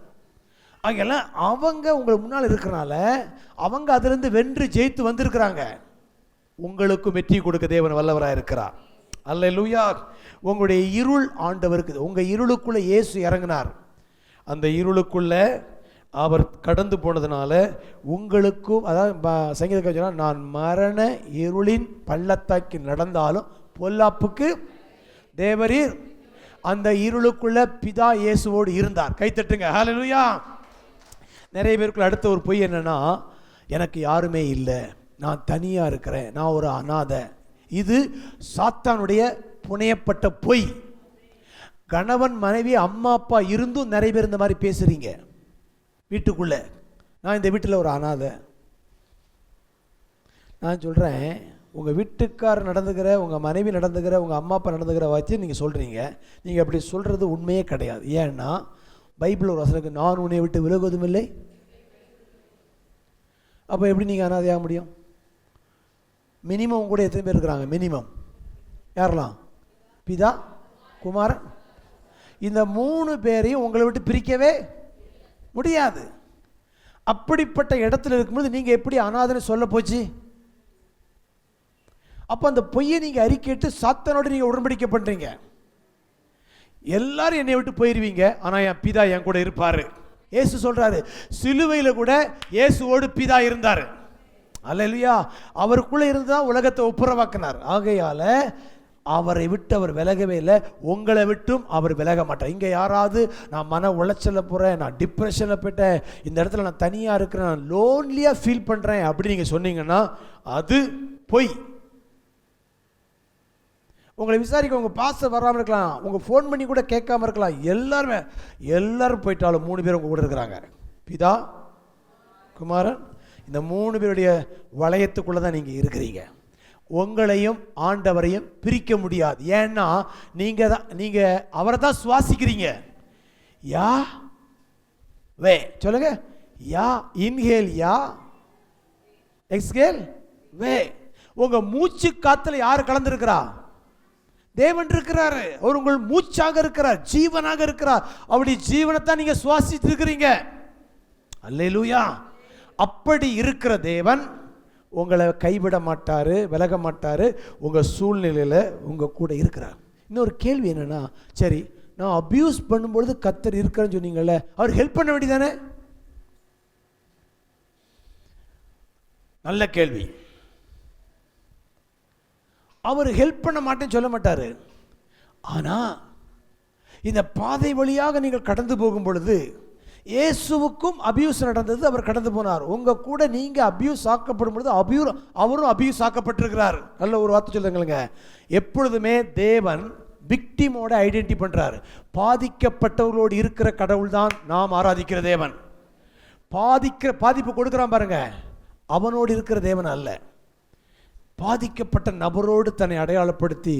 ஆகையெல்லாம் அவங்க உங்கள் முன்னால் இருக்கிறனால அவங்க அதிலிருந்து வென்று ஜெயித்து வந்திருக்கிறாங்க. உங்களுக்கும் வெற்றி கொடுக்க தேவன் வல்லவராக இருக்கிறார். அல்லேலூயா. உங்களுடைய இருள் ஆண்டவருக்கு, உங்கள் இருளுக்குள்ளே இயேசு இறங்கினார். அந்த இருளுக்குள்ளே அவர் கடந்து போனதுனால உங்களுக்கும், அதாவது சங்கீதக்காரர் சொன்னார், நான் மரண இருளின் பள்ளத்தாக்கில் நடந்தாலும் பொல்லாப்புக்கு தேவரீர். அந்த இருளுக்குள்ள பிதா இயேசுவோடு இருந்தார். கைத்தட்டுங்க. ஹல்லேலூயா. நிறைய பேருக்குள்ள அடுத்த ஒரு பொய் என்னன்னா, எனக்கு யாருமே இல்லை, நான் தனியாக இருக்கிறேன், நான் ஒரு அனாதை. இது சாத்தானுடைய புனையப்பட்ட பொய். கணவன் மனைவி அம்மா அப்பா இருந்தும் நிறைய பேர் இந்த மாதிரி பேசுறீங்க வீட்டுக்குள்ள. நான் இந்த வீட்டில் ஒரு அனாதை. நான் சொல்கிறேன், உங்கள் வீட்டுக்காரர் நடந்துக்கிற, உங்கள் மனைவி நடந்துக்கிற, உங்கள் அம்மா அப்பா நடந்துக்கிற வச்சு நீங்கள் சொல்கிறீங்க. நீங்கள் அப்படி சொல்கிறது உண்மையே கிடையாது. ஏன்னா பைபிள் ஒரு வசனம், நான் உன்னை விட்டு விலகுவதும் இல்லை. அப்போ எப்படி நீங்கள் அனாதையாக முடியும்? மினிமம் கூட எத்தனை பேர் இருக்கிறாங்க? மினிமம் யாரெல்லாம்? பிதா, குமாரன், இந்த 3 பேரையும் உங்களை விட்டு பிரிக்கவே முடியாது. அப்படிப்பட்ட இடத்துல இருக்கும்போது நீங்கள் எப்படி அனாதைன்னு சொல்ல போச்சு? அப்போ அந்த பொய்யை நீங்கள் அறிக்கையிட்டு சாத்தானோடு நீங்கள் உடன்படிக்கை பண்ணுறீங்க. எல்லாரும் என்னை விட்டு போயிடுவீங்க, ஆனால் என் பிதா என் கூட இருப்பார். இயேசு சொல்கிறாரு, சிலுவையில் கூட இயேசுவோடு பிதா இருந்தார். அல்லேலூயா. அவருக்குள்ளே இருந்து தான் உலகத்தை ஒப்புரவாக்கினார். ஆகையால் அவரை விட்டு அவர் விலகவே இல்லை. உங்களை விட்டும் அவர் விலக மாட்டார். இங்கே யாராவது நான் மன உளைச்சலில் போகிறேன், நான் டிப்ரெஷனில் போயிட்டேன், இந்த இடத்துல நான் தனியாக இருக்கிறேன், நான் லோன்லியாக ஃபீல் பண்ணுறேன் அப்படின்னு நீங்கள் சொன்னீங்கன்னா அது பொய். உங்களை விசாரிக்க உங்கள் பாஸ்டர் வராமல் இருக்கலாம், உங்கள் ஃபோன் பண்ணி கூட கேட்காம இருக்கலாம். எல்லாரும் போயிட்டாலும் 3 பேர் உங்கள் கூட இருக்கிறாங்க. பிதா, குமாரன், இந்த 3 பேருடைய வளையத்துக்குள்ளே தான் நீங்கள் இருக்கிறீங்க. உங்களையும் ஆண்டவரையும் பிரிக்க முடியாது. ஏன்னா நீங்கள் அவரை தான் சுவாசிக்கிறீங்க. யா வே சொல்லுங்க. யா இன்ஹேல், யா எக்ஸ்ஹேல் வே. உங்க மூச்சு காத்துல யார் கலந்துருக்கிறா? தேவன் இருக்கிறாரு. அவர் உங்கள் மூச்சாக இருக்கிறார், ஜீவனாக இருக்கிறார். அப்படி ஜீவனைத்தான் நீங்க சுவாசித்து இருக்கிறீங்க. அல்லேலூயா. அப்படி இருக்கிற தேவன் உங்களை கைவிட மாட்டாரு, விலக மாட்டாரு. உங்க சூழ்நிலையில உங்க கூட இருக்கிறார். இன்னொரு கேள்வி என்னன்னா, சரி நான் அபியூஸ் பண்ணும்பொழுது கர்த்தர் இருக்கிறேன்னு சொன்னீங்கல்ல, அவர் ஹெல்ப் பண்ண வேண்டியதானே? நல்ல கேள்வி. அவர் ஹெல்ப் பண்ண மாட்டேன்னு சொல்ல மாட்டாரு. ஆனா இந்த பாதை வழியாக நீங்கள் கடந்து போகும் பொழுது இயேசுவுக்கும் அபியூஸ் நடந்தது, அவர் கடந்து போனார். உங்க கூட நீங்க அபியூஸ் ஆக்கப்படும் பொழுது அவரும் அபியூஸ் ஆக்கப்பட்டிருக்கிறார். நல்ல ஒரு வார்த்தை சொல்லுங்க. எப்பொழுதுமே தேவன் விக்டிமோட ஐடென்டி பண்றாரு. பாதிக்கப்பட்டவர்களோடு இருக்கிற கடவுள் தான் நாம் ஆராதிக்கிற தேவன். பாதிப்பு கொடுக்குறான் பாருங்க, அவனோடு இருக்கிற தேவன் அல்ல. பாதிக்கப்பட்ட நபரோடு தன்னை அடையாளப்படுத்தி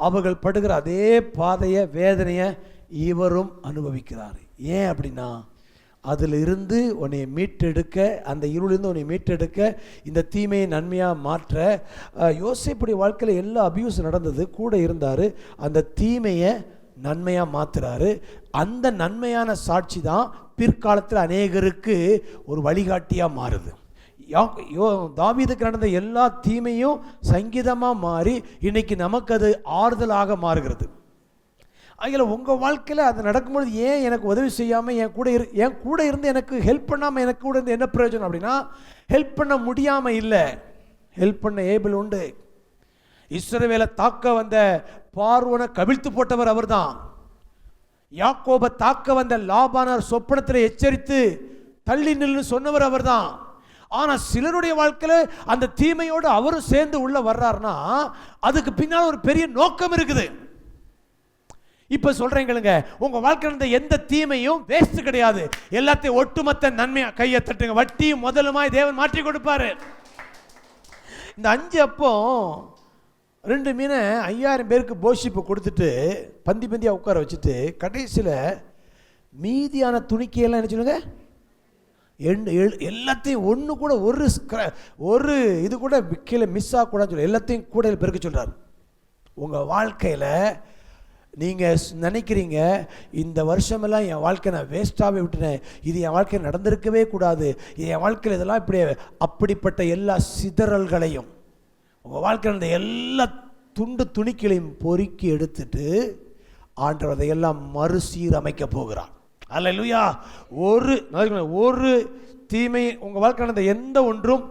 அவர்கள் படுகிற அதே பாதையை, வேதனையை இவரும் அனுபவிக்கிறார். ஏன் அப்படின்னா, அதில் இருந்து உன்னை மீட்டெடுக்க, அந்த இருளிலிருந்து உன்னை மீட்டெடுக்க, இந்த தீமையை நன்மையாக மாற்ற. யோசேப்புடைய வாழ்க்கையில் எல்லா அபியூஸ் நடந்தது, கூட இருந்தார். அந்த தீமையை நன்மையாக மாற்றுறாரு. அந்த நன்மையான சாட்சி தான் பிற்காலத்தில் அநேகருக்கு ஒரு வழிகாட்டியாக மாறுது. தாவீதுக்கு நடந்த எல்லா தீமையும் சங்கீதமாக மாறி இன்னைக்கு நமக்கு அது ஆறுதலாக மாறுகிறது. அதில் உங்கள் வாழ்க்கையில் அது நடக்கும்பொழுது ஏன் எனக்கு உதவி செய்யாமல் என் கூட இருந்து எனக்கு ஹெல்ப் பண்ணாமல் எனக்கு கூட இருந்து என்ன பிரயோஜனம் அப்படின்னா, ஹெல்ப் பண்ண முடியாமல் இல்லை, ஹெல்ப் பண்ண ஏபிள் உண்டு. இஸ்ரவேலை தாக்க வந்த பார்வோனை கவிழ்த்து போட்டவர் அவர் தான். யாக்கோபை தாக்க வந்த லாபானார் சொப்பனத்தில் எச்சரித்து தள்ளி நின்று சொன்னவர் அவர் தான். ஆனா சிலருடைய வாழ்க்கையில் அந்த தீமையோடு அவரும் சேர்ந்து உள்ள வர்றாருன்னா அதுக்கு பின்னால் ஒரு பெரிய நோக்கம் இருக்குது. இப்ப சொல்றீங்களுங்க, உங்க வாழ்க்கையில் இருந்த எந்த தீமையும் வேஸ்ட் கிடையாது, எல்லாத்தையும் ஒட்டுமொத்த நன்மையா கையை தட்டுங்க. வட்டியும் முதலுமாய் தேவன் மாற்றி கொடுப்பாரு. இந்த 5 அப்போ 2 மீனை 5000 பேருக்கு போஷிப்பு கொடுத்துட்டு பந்தியா உட்கார வச்சுட்டு கடைசியில் மீதியான துணிக்கையெல்லாம் என்ன சொல்லுங்க, எல்லாத்தையும் ஒன்று கூட ஒரு இது கூட கீழே மிஸ் ஆகக்கூடாதுன்னு சொல்லி எல்லாத்தையும் கூட பெருக்க சொல்றாரு. உங்கள் வாழ்க்கையில் நீங்கள் நினைக்கிறீங்க, இந்த வருஷமெல்லாம் என் வாழ்க்கை நான் வேஸ்ட்டாகவே விட்டுனேன், இது என் வாழ்க்கையில் நடந்திருக்கவே கூடாது, இது என் வாழ்க்கையில் இதெல்லாம் அப்படிப்பட்ட எல்லா சிதறல்களையும் உங்கள் வாழ்க்கையில் இருந்த எல்லா துணிக்களையும் பொறுக்கி எடுத்துட்டு ஆண்டவர் அதையெல்லாம் மறுசீரமைக்க போகிறார். அல்லேலூயா. ஒரு தீமை உங்கள் வாழ்க்கையில் இருந்த எந்த ஒன்றும்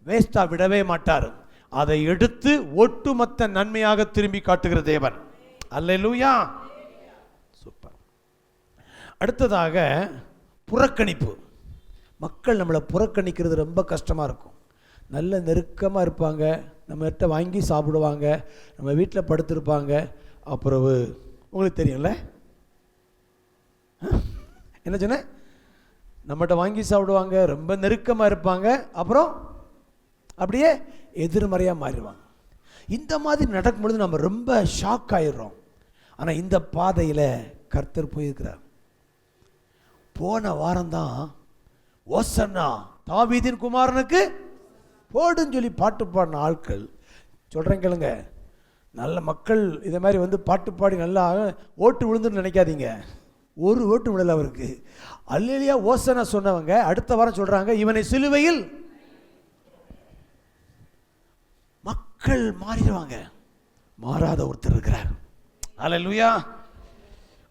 வேஸ்ட்டாக விடவே மாட்டார். அதை எடுத்து ஒட்டுமொத்த நன்மையாக திரும்பி காட்டுகிற தேவன். அல்லேலூயா. சூப்பர். அடுத்ததாக புறக்கணிப்பு. மக்கள் நம்மளை புறக்கணிக்கிறது ரொம்ப கஷ்டமாக இருக்கும். நல்ல நெருக்கமாக இருப்பாங்க, நம்மகிட்ட வாங்கி சாப்பிடுவாங்க, நம்ம வீட்டில் படுத்திருப்பாங்க. அப்புறம் உங்களுக்கு தெரியும்ல, என்ன சொன்ன, நம்மகிட்ட வாங்கி சாப்பிடுவாங்க, ரொம்ப நெருக்கமாக இருப்பாங்க, அப்புறம் அப்படியே எதிர்மறையாக மாறிடுவாங்க. இந்த மாதிரி நடக்கும்பொழுது நம்ம ரொம்ப ஷாக் ஆயிடுறோம். ஆனால் இந்த பாதையில் கர்த்தர் போயிருக்கிறார். போன வாரம்தான் ஓசன்னா தாவீதின் குமாரனுக்கு போடுன்னு சொல்லி பாட்டு பாடின ஆட்கள் சொல்கிறேன் கேளுங்க. நல்ல மக்கள் இதை மாதிரி பாட்டு பாடி நல்லா ஓட்டு விழுந்துன்னு நினைக்காதீங்க. ஒரு ஓட்டு விழல அவருக்கு. அல்லேலூயா ஓசனா சொன்னவங்க அடுத்த வாரம் சொல்றாங்க, இவனை சிலுவையில். மக்கள் மாறிடுவாங்க. மாறாத ஒருத்தர் இருக்கிறார். அல்லேலூயா.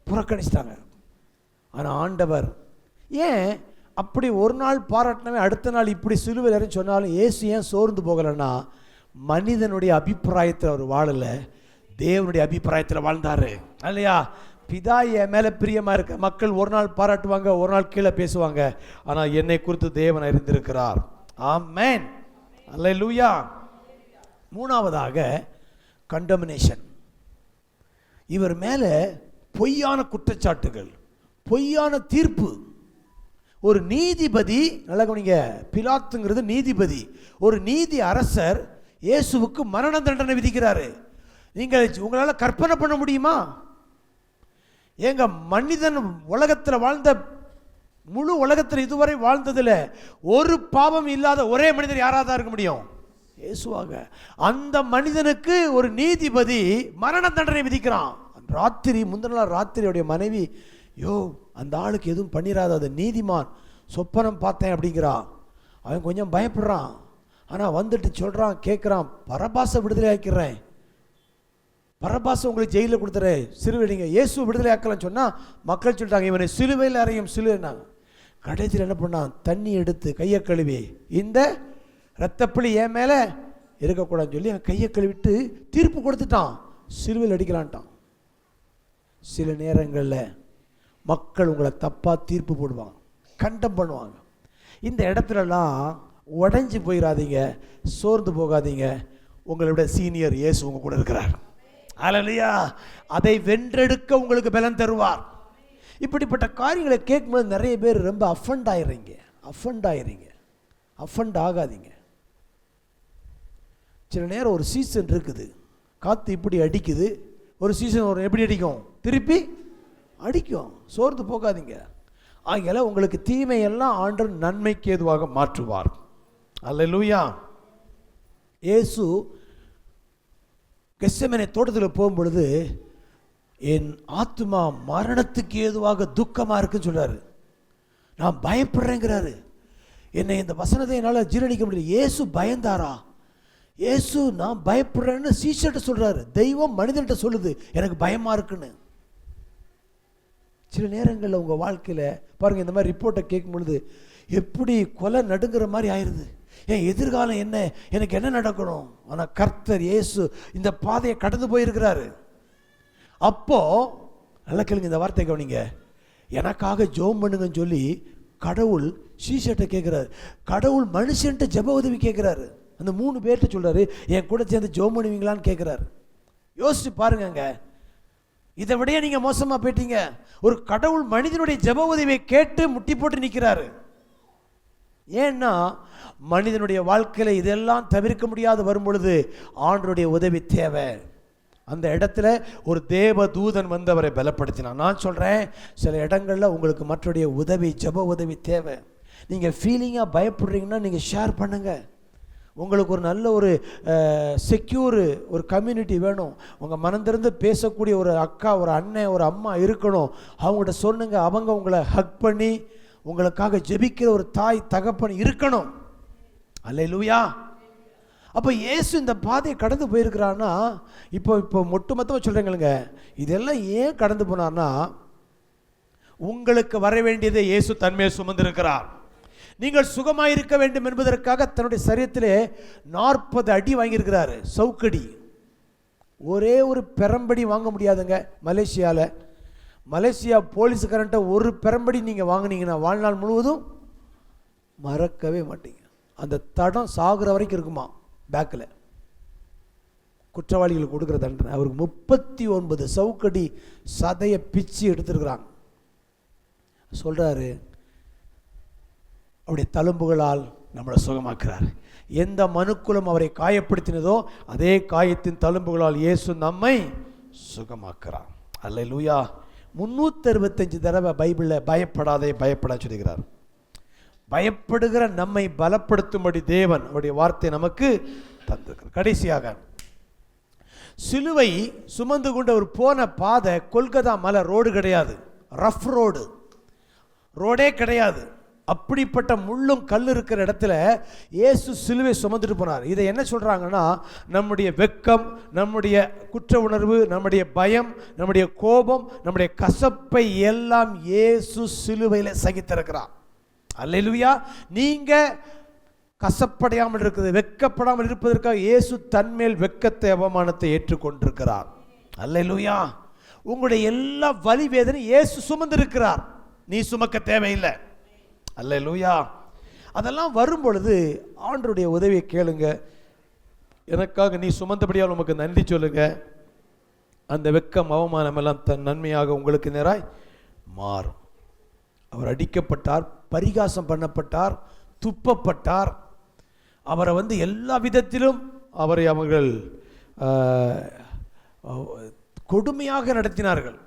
புறக்கணிச்சிட்டாங்க. ஆனால் ஆண்டவர் ஏன் அப்படி ஒரு நாள் பாராட்டினவே அடுத்த நாள் இப்படி சிலுவையில் சொன்னாலும் இயேசு ஏன் சோர்ந்து போகலைன்னா, மனிதனுடைய அபிப்பிராயத்தில் அவர் வாழலை, தேவனுடைய அபிப்பிராயத்தில் வாழ்ந்தாரு இல்லையா? பிதா என் மேலே பிரியமாக இருக்க, மக்கள் ஒரு நாள் பாராட்டுவாங்க, ஒரு நாள் கீழே பேசுவாங்க, ஆனால் என்னை குறித்து தேவன் அறிந்திருக்கிறார். ஆமென், அல்லேலூயா. மூணாவதாக கண்டமினேஷன். இவர் மேலே பொய்யான குற்றச்சாட்டுகள், பொய்யான தீர்ப்பு. ஒரு நீதிபதி, நல்லா கவனிங்க, பிலாத்துங்கிறது நீதிபதி, ஒரு நீதி அரசர் இயேசுவுக்கு மரண தண்டனை விதிக்கிறாரு. நீங்கள் உங்களால் கற்பனை பண்ண முடியுமா? ஏங்க, மனிதன் உலகத்தில் வாழ்ந்த, முழு உலகத்தில் இதுவரை வாழ்ந்ததில் ஒரு பாவம் இல்லாத ஒரே மனிதர் யாராக இருக்க முடியும்? இயேசுவாக. அந்த மனிதனுக்கு ஒரு நீதிபதி மரண தண்டனை விதிக்கிறான். ராத்திரி, முந்தின நாள் ராத்திரியோடைய மனைவி, யோ அந்த ஆளுக்கு எதுவும் பண்ணிடாத, அது நீதிமான், சொப்பனம் பார்த்தேன் அப்படிங்கிறான். அவன் கொஞ்சம் பயப்படுறான். ஆனால் வந்துட்டு சொல்கிறான், கேட்குறான், பரபாசை விடுதலை ஆக்கிறேன், பரபாசை உங்களுக்கு ஜெயிலில் கொடுத்துறேன், சிலுவைங்க இயேசு விடுதலை ஆக்கலாம்னு சொன்னால் மக்கள் சொல்லிட்டாங்க, இவனை சிலுவையில் அறையும் சிலுவைனாங்க. கடைசியில் என்ன பண்ணான்? தண்ணி எடுத்து கையை கழுவி, இந்த இரத்தப்பழி என் மேலே இருக்கக்கூடாதுன்னு சொல்லி அவன் கையை கழுவிட்டு தீர்ப்பு கொடுத்துட்டான், சிலுவையில் அடிக்கலான்ட்டான். சில நேரங்களில் மக்கள் உங்களை தப்பாக தீர்ப்பு போடுவாங்க, கண்டம் பண்ணுவாங்க. இந்த இடத்துலலாம் உடஞ்சி போயிடாதீங்க, சோர்ந்து போகாதீங்க. உங்களோட சீனியர் இயேசு உங்க கூட இருக்கிறார். அல்லேலூயா. அதை வென்றெடுக்க உங்களுக்கு பலன் தருவார். இப்படிப்பட்ட காரியங்களை கேட்கும்போது நிறைய பேர் ரொம்ப அஃபண்ட் ஆயிடுறீங்க. அஃபண்ட் ஆகாதீங்க. சில நேரம் ஒரு சீசன் இருக்குது, காற்று இப்படி அடிக்குது, ஒரு சீசன் ஒரு எப்படி அடிக்கும்? திருப்பி அடிக்கும். சோர்ந்து போகாதீங்க. ஆகையால உங்களுக்கு தீமையெல்லாம் ஆண்டவர் நன்மைக்கு ஏதுவாக மாற்றுவார். அல்லேலூயா. இயேசு கெத்செமனே தோட்டத்தில் போகும்பொழுது, என் ஆத்துமா மரணத்துக்கு ஏதுவாக துக்கமாக இருக்குன்னு சொல்கிறாரு. நான் பயப்படுறேங்கிறாரு. என்னை இந்த வசனத்தை என்னால் ஜீரணிக்க முடியல. இயேசு பயந்தாரா? இயேசு நான் பயப்படுறேன்னு சீஷர்கிட்ட சொல்கிறாரு. தெய்வம் மனிதன்கிட்ட சொல்லுது எனக்கு பயமாக இருக்குன்னு. சில நேரங்களில் உங்கள் வாழ்க்கையில் பாருங்கள், இந்த மாதிரி ரிப்போர்ட்டை கேட்கும் பொழுது எப்படி கொலை நடுங்கிற மாதிரி ஆயிடுது. என் எதிர்காலம் என்ன, எனக்கு என்ன நடக்கணும்? ஆனால் கர்த்தர் இயேசு இந்த பாதையை கடந்து போயிருக்கிறாரு. அப்போ நல்லா கேளுங்க, இந்த வார்த்தை கவனிங்க. எனக்காக ஜெபம் பண்ணுங்கன்னு சொல்லி கடவுள் சீஷர்கிட்ட கேட்குறாரு. கடவுள் மனுஷன்ட்ட ஜெப உதவி கேட்குறாரு. அந்த 3 பேர்கிட்ட சொல்கிறாரு, என் கூட சேர்ந்து ஜெபம் பண்ணுவீங்களான்னு கேட்குறாரு. யோசிச்சு பாருங்க, இதை விடையே நீங்கள் மோசமாக போயிட்டீங்க. ஒரு கடவுள் மனிதனுடைய ஜெப உதவியை கேட்டு முட்டி போட்டு நிற்கிறாரு. ஏன்னா மனிதனுடைய வாழ்க்கையில் இதெல்லாம் தவிர்க்க முடியாது வரும் பொழுது ஆண்டவருடைய உதவி தேவை. அந்த இடத்துல ஒரு தேவ தூதன் வந்து அவரை பலப்படுத்தினான். நான் சொல்கிறேன், சில இடங்களில் உங்களுக்கு மற்றடைய உதவி, ஜெப உதவி தேவை. நீங்கள் ஃபீலிங்காக பயப்படுறீங்கன்னா நீங்கள் ஷேர் பண்ணுங்கள். உங்களுக்கு ஒரு நல்ல ஒரு செக்யூர் ஒரு கம்யூனிட்டி வேணும். உங்கள் மனந்திருந்து பேசக்கூடிய ஒரு அக்கா, ஒரு அண்ணன், ஒரு அம்மா இருக்கணும். அவங்கள்ட்ட சொன்னுங்க, அவங்க உங்களை ஹக் பண்ணி உங்களுக்காக ஜெபிக்கிற ஒரு தாய் தகப்பன் இருக்கணும். அல்லேலூயா. அப்போ இயேசு இந்த பாதையை கடந்து போயிருக்கிறான்னா, இப்போ ஒட்டுமொத்தமாக சொல்கிறேங்களுங்க, இதெல்லாம் ஏன் கடந்து போனார்னா, உங்களுக்கு வர வேண்டியதை இயேசு தன்மையை சுமந்திருக்கிறார். நீங்கள் சுகமாக இருக்க வேண்டும் என்பதற்காக தன்னுடைய சரீரத்திலே 40 அடி வாங்கியிருக்கிறாரு, சவுக்கடி. ஒரே ஒரு பெரம்படி வாங்க முடியாதுங்க மலேசியாவில். மலேசியா போலீஸுக்காரன்ட்ட ஒரு பெரம்படி நீங்கள் வாங்கினீங்கன்னா வாழ்நாள் முழுவதும் மறக்கவே மாட்டீங்க. அந்த தடம் சாகுற வரைக்கும் இருக்குமா பேக்கில். குற்றவாளிகளுக்கு கொடுக்குற தண்டனை. அவருக்கு 39 சவுக்கடி சதையை பிச்சு எடுத்துருக்குறாங்க. சொல்கிறாரு, அவருடைய தழும்புகளால் நம்மளை சுகமாக்குறார். எந்த மனுக்குலம் அவரை காயப்படுத்தினதோ அதே காயத்தின் தழும்புகளால் இயேசு நம்மை சுகமாக்குறார். அல்லேலூயா. 365 தடவை பைபிளில் பயப்படாதே பயப்படாது சொல்லுகிறார். பயப்படுகிற நம்மை பலப்படுத்தும்படி தேவன் அவருடைய வார்த்தை நமக்கு தந்திருக்கிறார். கடைசியாக சிலுவை சுமந்து கொண்டு அவர் போன பாதை கொல்கத்தா மலை ரோடு கிடையாது, ரஃப் ரோடே கிடையாது. அப்படிப்பட்ட முள்ளும் கல் இருக்கிற இடத்துல இயேசு சிலுவை சுமந்துட்டு போனார். இதை என்ன சொல்கிறாங்கன்னா, நம்முடைய வெட்கம், நம்முடைய குற்ற உணர்வு, நம்முடைய பயம், நம்முடைய கோபம், நம்முடைய கசப்பை எல்லாம் இயேசு சிலுவையில் சகித்திருக்கிறார். அல்லேலூயா. நீங்கள் கசப்படையாமல் இருக்குது, வெட்கப்படாமல் இருப்பதற்காக இயேசு தன்மேல் வெட்கத்தை அவமானத்தை ஏற்றுக்கொண்டிருக்கிறார். அல்லேலூயா. உங்களுடைய எல்லா வலி வேதனை இயேசு சுமந்திருக்கிறார், நீ சுமக்க தேவையில்லை. அல்லேலூயா. அதெல்லாம் வரும் பொழுது ஆண்டவருடைய உதவியை கேளுங்க. எனக்காக நீ சுமந்தபடியால் உமக்கு நன்றி சொல்லுங்க. அந்த வெக்கம் அவமானம் எல்லாம் தன் நன்மையாக உங்களுக்கு நேராய் மாறும். அவர் அடிக்கப்பட்டார், பரிகாசம் பண்ணப்பட்டார், துப்பப்பட்டார். அவரை எல்லா விதத்திலும் அவரை அவர்கள் கொடுமையாக நடத்தினார்கள்.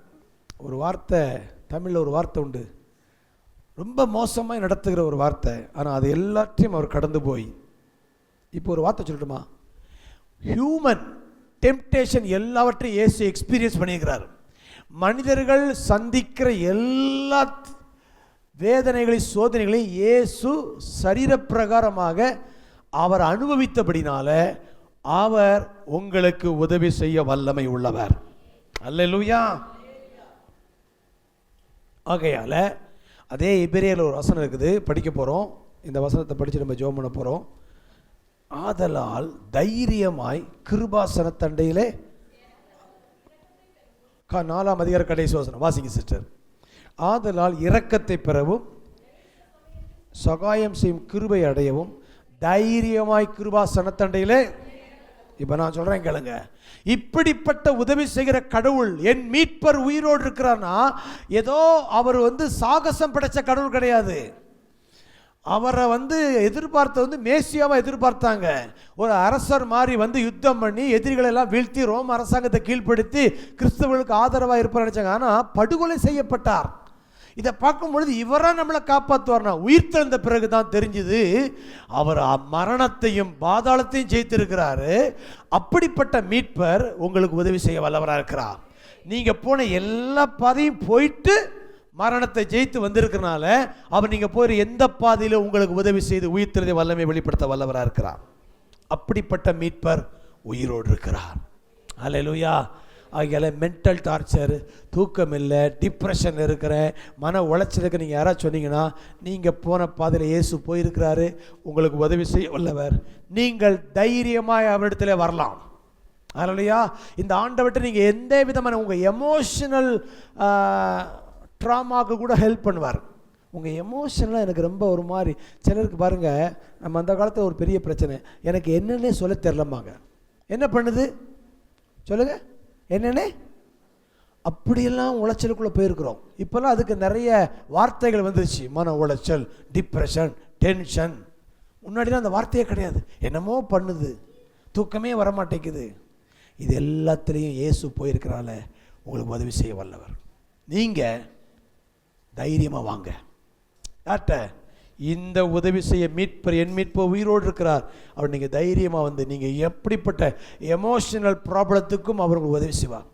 ஒரு வார்த்தை தமிழில் ஒரு வார்த்தை உண்டு, ரொம்ப மோசமாக நடத்துகிற ஒரு வார்த்தை. ஆனால் அது எல்லாத்தையும் அவர் கடந்து போய், இப்போ ஒரு வார்த்தை சொல்லட்டுமா, ஹியூமன் டெம்ப்டேஷன் எல்லாவற்றையும் இயேசு எக்ஸ்பீரியன்ஸ் பண்ணியிருக்கிறார். மனிதர்கள் சந்திக்கிற எல்லா வேதனைகளையும் சோதனைகளையும் இயேசு சரீரப்பிரகாரமாக அவர் அனுபவித்தபடினால அவர் உங்களுக்கு உதவி செய்ய வல்லமை உள்ளவர். அல்லேலூயா. ஆகையால் அதே எபிரேயரில் ஒரு வசனம் இருக்குது, படிக்க போகிறோம். இந்த வசனத்தை படித்து நம்ம ஜெபம் பண்ண போகிறோம். ஆதலால் தைரியமாய் கிருபாசன தண்டையிலே, 4ஆம் அதிகார கடைசி வசனம் வாசிங்க சிஸ்டர். ஆதலால் இரக்கத்தை பெறவும் சகாயம் செய்யும் கிருபை அடையவும் தைரியமாய் கிருபாசன தண்டையிலே. இப்போ நான் சொல்கிறேன் கேளுங்க, இப்படிப்பட்ட உதவி செய்கிற கடவுள் என் மீட்பர் உயிரோடு இருக்கிறார்னா ஏதோ அவர் சாகசம் படைச்ச கடவுள் கிடையாது. அவரை எதிர்பார்த்த மேசியாவை எதிர்பார்த்தாங்க. ஒரு அரசர் மாதிரி யுத்தம் பண்ணி எதிரிகளை எல்லாம் வீழ்த்தி ரோம அரசாங்கத்தை கீழ்ப்படுத்தி கிறிஸ்தவர்களுக்கு ஆதரவாக இருப்பார் நினைச்சாங்க. ஆனால் படுகொலை செய்யப்பட்டார். இதை பார்க்கும் பொழுது இவரா நம்மளை காப்பாற்றுவார்னா உயிர் தெழுந்த பிறகு தான் தெரிஞ்சுது அவர் மரணத்தையும் பாதாளத்தையும் ஜெயித்திருக்கிறாரு. அப்படிப்பட்ட மீட்பர் உங்களுக்கு உதவி செய்ய வல்லவராக இருக்கிறார். நீங்கள் போன எல்லா பாதையும் போயிட்டு மரணத்தை ஜெயித்து வந்திருக்கிறனால அவர் நீங்கள் போகிற எந்த பாதையிலும் உங்களுக்கு உதவி செய்து உயிர் தெழுந்த வல்லமை வெளிப்படுத்த வல்லவராக இருக்கிறார். அப்படிப்பட்ட மீட்பர் உயிரோடு இருக்கிறார். அல்லேலூயா. ஆகியால மென்டல் டார்ச்சர், தூக்கம் இல்லை, டிப்ரெஷன் இருக்கிற, மன உளைச்சலுக்கு நீங்கள் யாராவது சொன்னீங்கன்னா நீங்கள் போன பாதையில் இயேசு போயிருக்கிறாரு, உங்களுக்கு உதவி செய்ய வல்லவர். நீங்கள் தைரியமாக அவரிடத்துல வரலாம். அல்லேலூயா. இந்த ஆண்டவர்கிட்ட நீங்கள் எந்த விதமான உங்கள் எமோஷனல் ட்ராமாவுக்கு கூட ஹெல்ப் பண்ணுவார். உங்கள் எமோஷனெலாம் எனக்கு ரொம்ப ஒரு மாதிரி, சிலருக்கு பாருங்கள், நம்ம அந்த காலத்தில் ஒரு பெரிய பிரச்சனை, எனக்கு என்னென்னே சொல்ல தெரிலம்பாங்க. என்ன பண்ணுது சொல்லுங்கள், என்னென்ன அப்படியெல்லாம் உளைச்சலுக்குள்ளே போயிருக்கிறோம். இப்போல்லாம் அதுக்கு நிறைய வார்த்தைகள் வந்துருச்சு, மன உளைச்சல், டிப்ரெஷன், டென்ஷன். முன்னாடிலாம் அந்த வார்த்தையே கிடையாது. என்னமோ பண்ணுது, தூக்கமே வரமாட்டேங்குது. இது எல்லாத்துலேயும் இயேசு போயிருக்கிறால உங்களுக்கு உதவி செய்ய வல்லவர். நீங்கள் தைரியமாக வாங்க. யார்கிட்ட? இந்த உதவி செய்ய மீட்பர், என் மீட்பர் உயிரோடு இருக்கிறார். அவர் நீங்கள் தைரியமாக நீங்கள் எப்படிப்பட்ட எமோஷனல் ப்ராப்ளத்துக்கும் அவர் உங்களுக்கு உதவி செய்வார்.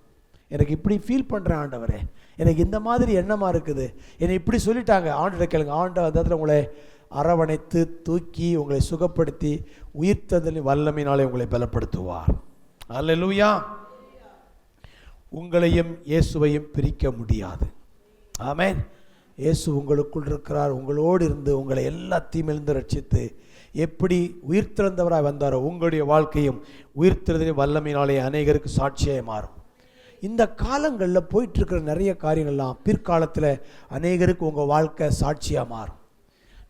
எனக்கு இப்படி ஃபீல் பண்ணுறேன் ஆண்டவரே, எனக்கு இந்த மாதிரி எண்ணமாக இருக்குது, என்னை இப்படி சொல்லிட்டாங்க. ஆண்டவரை கேளுங்க, ஆண்டவர் அந்த இடத்துல உங்களை அரவணைத்து தூக்கி உங்களை சுகப்படுத்தி உயிர்த்ததின் வல்லமையினாலே உங்களை பலப்படுத்துவார். அல்லேலூயா. உங்களையும் இயேசுவையும் பிரிக்க முடியாது. ஆமென். இயேசு உங்களுக்குள் இருக்கிறார். உங்களோடு இருந்து உங்களை எல்லா தீமையிலிருந்து ரட்சித்து எப்படி உயிர்த்தெழுந்தவராக வந்தாரோ உங்களுடைய வாழ்க்கையும் உயிர்த்தெழுதலின் வல்லமையினாலே அநேகருக்கு சாட்சியாக மாறும். இந்த காலங்களில் போயிட்டுருக்கிற நிறைய காரியங்கள்லாம் பிற்காலத்தில் அநேகருக்கு உங்கள் வாழ்க்கை சாட்சியாக மாறும்.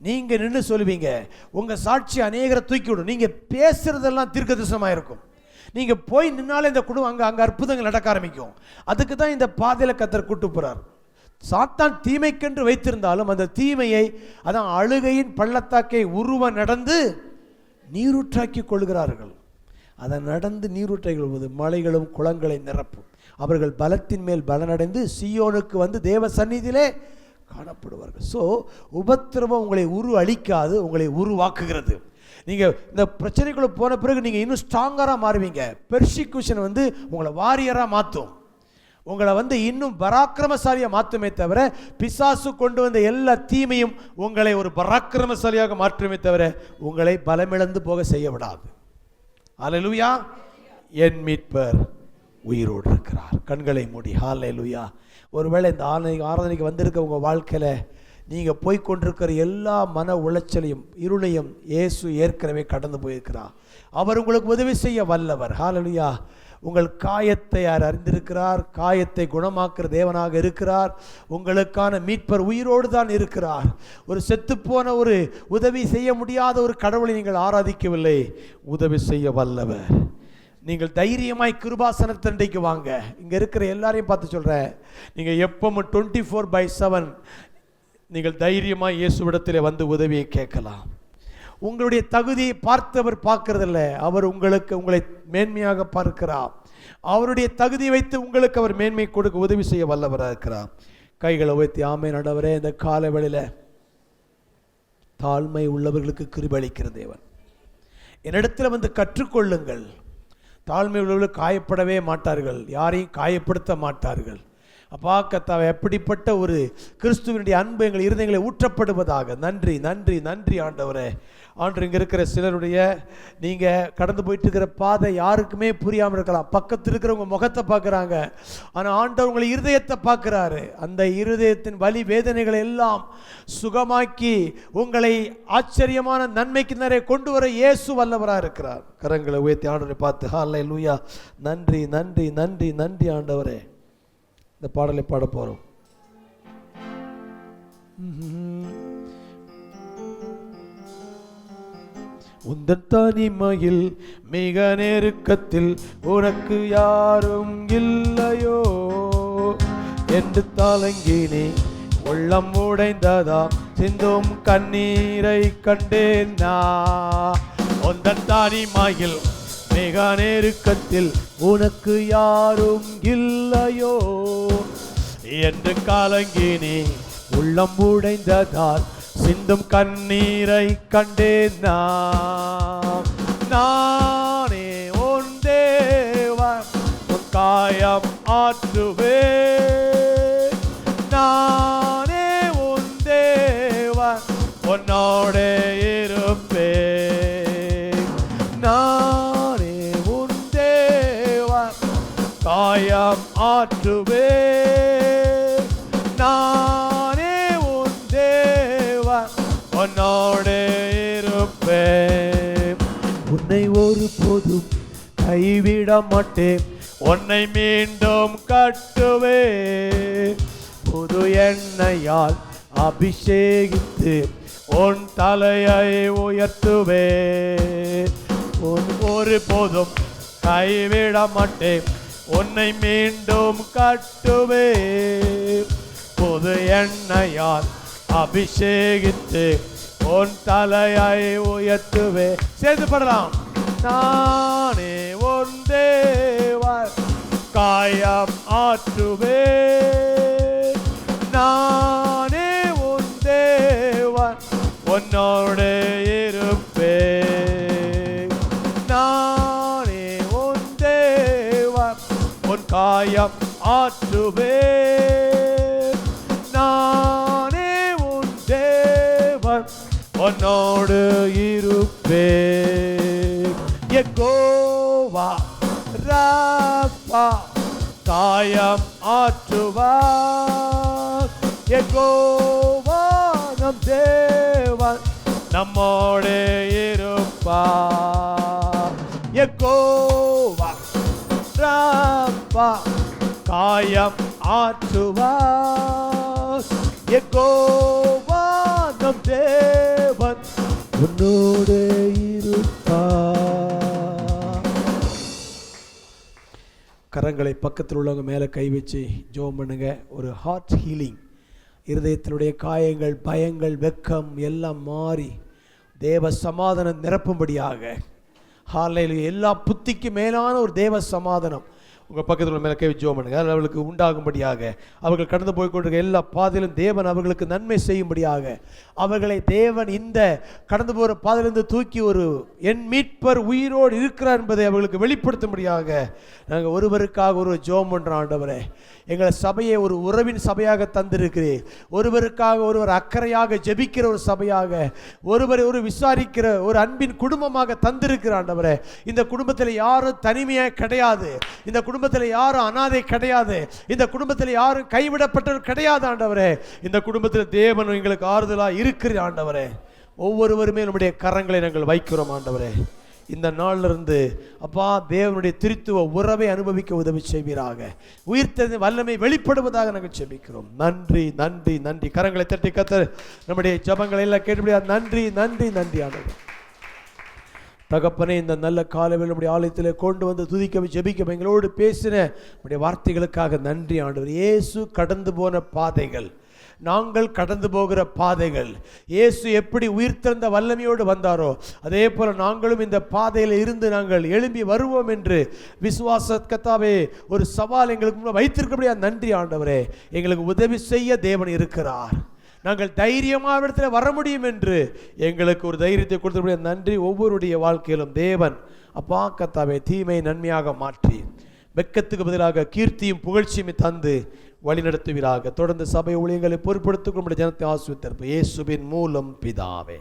நீங்கள் நின்று சொல்லுவீங்க, உங்கள் சாட்சி அநேகரை தூக்கி விடும். நீங்கள் பேசுகிறதெல்லாம் தீர்க்கதரிசனமாக இருக்கும். நீங்கள் போய் நின்னாலே இந்த குடும்பம் அங்கே அற்புதங்கள் நடக்க ஆரம்பிக்கும். அதுக்கு தான் இந்த பாதையில் கர்த்தர் கூட்டு போகிறார். சாத்தான் தீமைக்கென்று வைத்திருந்தாலும் அந்த தீமையை, அதான் அழுகையின் பள்ளத்தாக்கை உருவ நடந்து நீரூற்றாக்கி கொள்கிறார்கள். அதை நடந்து நீரூற்றை கொள்வது மலைகளும் குளங்களை நிரப்பும். அவர்கள் பலத்தின் மேல் பலனடைந்து சீயோனுக்கு தேவ சந்நிதியிலே காணப்படுவார்கள். ஸோ உபத்திரவம் உங்களை அழிக்காது, உங்களை உருவாக்குகிறது. நீங்கள் இந்த பிரச்சனைக்குள்ளே போன பிறகு நீங்கள் இன்னும் ஸ்ட்ராங்கராக மாறுவீங்க. பெர்சிக்யூஷன் உங்களை வாரியராக மாற்றும், உங்களை இன்னும் பராக்கிரமசாலியாக மாற்றுமே தவிர பிசாசு கொண்டு வந்த எல்லா தீமையும் உங்களை ஒரு பராக்கிரமசாலியாக மாற்றுமே தவிர உங்களை பலமிழந்து போக செய்ய விடாது. அல்லேலூயா. என் மீட்பர் உயிரோடு இருக்கிறார். கண்களை மூடி ஹல்லேலூயா. ஒருவேளை இந்த ஆராதனைக்கு வந்திருக்க உங்கள் வாழ்க்கையில் நீங்கள் போய்கொண்டிருக்கிற எல்லா மன உளைச்சலையும் இருளையும் இயேசு ஏற்கனவே கடந்து போயிருக்கிறார். அவர் உங்களுக்கு உதவி செய்ய வல்லவர். ஹல்லேலூயா. உங்கள் காயத்தை யார் அறிந்திருக்கிறார்? காயத்தை குணமாக்குற தேவனாக இருக்கிறார். உங்களுக்கான மீட்பர் உயிரோடு தான் இருக்கிறார். ஒரு செத்துப்போன, ஒரு உதவி செய்ய முடியாத ஒரு கடவுளை நீங்கள் ஆராதிக்கவில்லை, உதவி செய்ய வல்லவர். நீங்கள் தைரியமாய் கிருபாசனத்தண்டைக்கு வாங்க. இங்கே இருக்கிற எல்லாரையும் பார்த்து சொல்கிறேன், நீங்கள் எப்பவும் 24/7 நீங்கள் தைரியமாக இயேசுவிடத்தில் வந்து உதவியை கேட்கலாம். உங்களுடைய தகுதியை பார்த்தவர் பார்க்கறதில்ல, அவர் உங்களை மேன்மையாக பார்க்கிறார். அவருடைய தகுதியை வைத்து உங்களுக்கு அவர் மேன்மை கொடுக்க உதவி செய்ய வல்லவராக இருக்கிறார். கைகளை உயர்த்தி ஆமென். ஆண்டவரே, இந்த காலை வேளையில தாழ்மை உள்ளவர்களுக்கு கிருபை அளிக்கிற தேவன், என்னிடத்தில் வந்து கற்றுக்கொள்ளுங்கள். தாழ்மை உள்ளவர்கள் காயப்படவே மாட்டார்கள், யாரையும் காயப்படுத்த மாட்டார்கள். அப்பா கர்த்தாவே, எப்படிப்பட்ட ஒரு கிறிஸ்துவனுடைய அன்பு எங்கள் இருதயங்களை ஊற்றப்படுவதாக. நன்றி நன்றி நன்றி ஆண்டவரே. ஆண்டு இங்கே இருக்கிற சிலருடைய நீங்கள் கடந்து போயிட்டு இருக்கிற பாதை யாருக்குமே புரியாமல் இருக்கலாம். பக்கத்தில் இருக்கிறவங்க முகத்தை பார்க்குறாங்க, ஆனால் ஆண்டவர் உங்களை இருதயத்தை பார்க்குறாரு. அந்த இருதயத்தின் வலி வேதனைகளை எல்லாம் சுகமாக்கி உங்களை ஆச்சரியமான நன்மைக்கு நிறைய கொண்டு வர இயேசு வல்லவராக இருக்கிறார். கரங்களை உயர்த்தி ஆண்டவரை பார்த்து ஹல்லேலூயா, நன்றி நன்றி நன்றி நன்றி ஆண்டவரே. இந்த பாடலை பாட போறோம். உந்தன் தனிமையில் மிக நெருக்கத்தில் உனக்கு யாரும் இல்லையோ என்று தாளங்கினே உள்ளம் உடைந்ததா சிந்தும் கண்ணீரை கண்டேன் நான். உந்தன் தனிமையில் மிக நெருக்கத்தில் உனக்கு யாரும் இல்லையோ என்று கலங்கினே உள்ளம் உடைந்ததால் சிந்தும் கண்ணீரை கண்டேன் நான். நானே உன் தேவன், உன் காயம் ஆற்றுவேன். நானே உன் தேவன், உன்னோட இருப்பேன். நானே உன் தேவன், காயம் ஆற்றுவேன். நானே உன் தேவன், உன்னோட இருப்பேன். உன்னை ஒருபோதும் கைவிட மாட்டேன், உன்னை மீண்டும் கட்டுவேன். புது எண்ணெயால் அபிஷேகித்து உன் தலையை உயர்த்துவேன். ஒருபோதும் கைவிட மாட்டேன், உன்னை மீண்டும் கட்டுவேன். புது எண்ணெயால் அபிஷேகித்து உன் தலையை உயர்த்துவே. சேர்ந்து படலாம். நானே உன் தேவன், காயம் ஆற்றுவேன். நானே உன் தேவன், உன்னோட இருப்பேன். நானே உன் தேவன், உன் காயம் ஆற்றுவேன். நானே உன் தேவன், உன்னோடு இருப்பேன். யெகோவா ராபா, காயம் ஆற்றுவார். யெகோவா நம் தேவன், நம்மோடு இருப்பார். யெகோவா ராபா, காயம் ஆற்றுவார். யெகோவா நம் தேவன், உன்னோடு இருப்பார். கரங்களை பக்கத்தில் உள்ளவங்க மேலே கை வச்சு ஜெபம் பண்ணுங்க. ஒரு ஹார்ட் ஹீலிங், இருதயத்தினுடைய காயங்கள், பயங்கள், வெக்கம் எல்லாம் மாறி தேவ சமாதானம் நிரப்பும்படியாக. ஹல்லேலூயா. எல்லா புத்திக்கு மேலான ஒரு தேவ சமாதானம் உங்கள் பக்கத்தில் உள்ள மேலே கை வச்சு ஜெபம் பண்ணுங்க. அவர்களுக்கு உண்டாகும்படியாக, அவர்கள் கடந்து போய்கொண்டிருக்க எல்லா பாதையிலும் தேவன் அவர்களுக்கு நன்மை செய்யும்படியாக, அவர்களை தேவன் இந்த கடந்து போகிற பாதையிலிருந்து தூக்கி ஒரு என் மீட்பர் உயிரோடு இருக்கிறார் என்பதை அவர்களுக்கு வெளிப்படுத்தும்படியாக நாங்கள் ஒருவருக்காக ஒரு ஜெபம் பண்ணுறோம். ஆண்டவரே, எங்களை சபையை ஒரு உறவின் சபையாக தந்திருக்கிறேன். ஒருவருக்காக ஒருவர் அக்கறையாக ஜெபிக்கிற ஒரு சபையாக, ஒருவரை ஒரு விசாரிக்கிற ஒரு அன்பின் குடும்பமாக தந்திருக்கிற ஆண்டவரே. இந்த குடும்பத்தில் யாரும் தனிமையாக கிடையாது. இந்த குடும்பத்தில் யாரும் அனாதை கிடையாது. இந்த குடும்பத்தில் யாரும் கைவிடப்பட்டவர் கிடையாது ஆண்டவரே. இந்த குடும்பத்தில் தேவன் எங்களுக்கு ஆறுதலாக இருக்கிற ஆண்டவரே. ஒவ்வொருவருமே நம்முடைய கரங்களை நாங்கள் வைக்கிறோம் ஆண்டவரே. இந்த நாள்ல இருந்து அப்பா தேவனுடைய திருத்துவ உறவை அனுபவிக்க உதவி செய்வீராக. உயிர்த்தெழுந்த வல்லமை வெளிப்படுவதாக நாங்கள் ஜெபிக்கிறோம். நன்றி நன்றி நன்றி. கரங்களை தட்டி கர்த்தர் நம்முடைய ஜெபங்களை எல்லாம் கேட்டுபடியா நன்றி நன்றி நன்றி ஆண்டவரே. தகப்பனே, இந்த நல்ல காலவேளை நம்முடைய ஆலயத்தில் கொண்டு வந்து துதிக்க ஜெபிக்க எங்களோடு பேசின நம்முடைய வார்த்தைகளுக்காக நன்றி ஆண்டவர். இயேசு கடந்து போன பாதைகள், நாங்கள் கடந்து போகிற பாதைகள், இயேசு எப்படி உயிர்த்தெழுந்த வல்லமையோடு வந்தாரோ அதே போல நாங்களும் இந்த பாதையில் இருந்து நாங்கள் எழும்பி வருவோம் என்று விசுவாச கர்த்தாவே ஒரு சவால் எங்களுக்கு முன்ன வைத்திருக்கபடியா நன்றி ஆண்டவரே. எங்களுக்கு உதவி செய்ய தேவன் இருக்கிறார். நாங்கள் தைரியமாக இடத்துல வர முடியும் என்று எங்களுக்கு ஒரு தைரியத்தை கொடுத்தபடியா நன்றி. ஒவ்வொருடைய வாழ்க்கையிலும் தேவன் அப்பா கர்த்தாவே தீமை நன்மையாக மாற்றி வெட்கத்துக்கு பதிலாக கீர்த்தியும் புகழ்ச்சியும் தந்து வழிநடத்துவீராக. தொடர்ந்து சபை ஊழியர்களை பொறுப்படுத்திக் கொண்டு ஜனத்தை ஆசீர்வதிப்பீராக. இயேசுவின் மூலம் பிதாவே.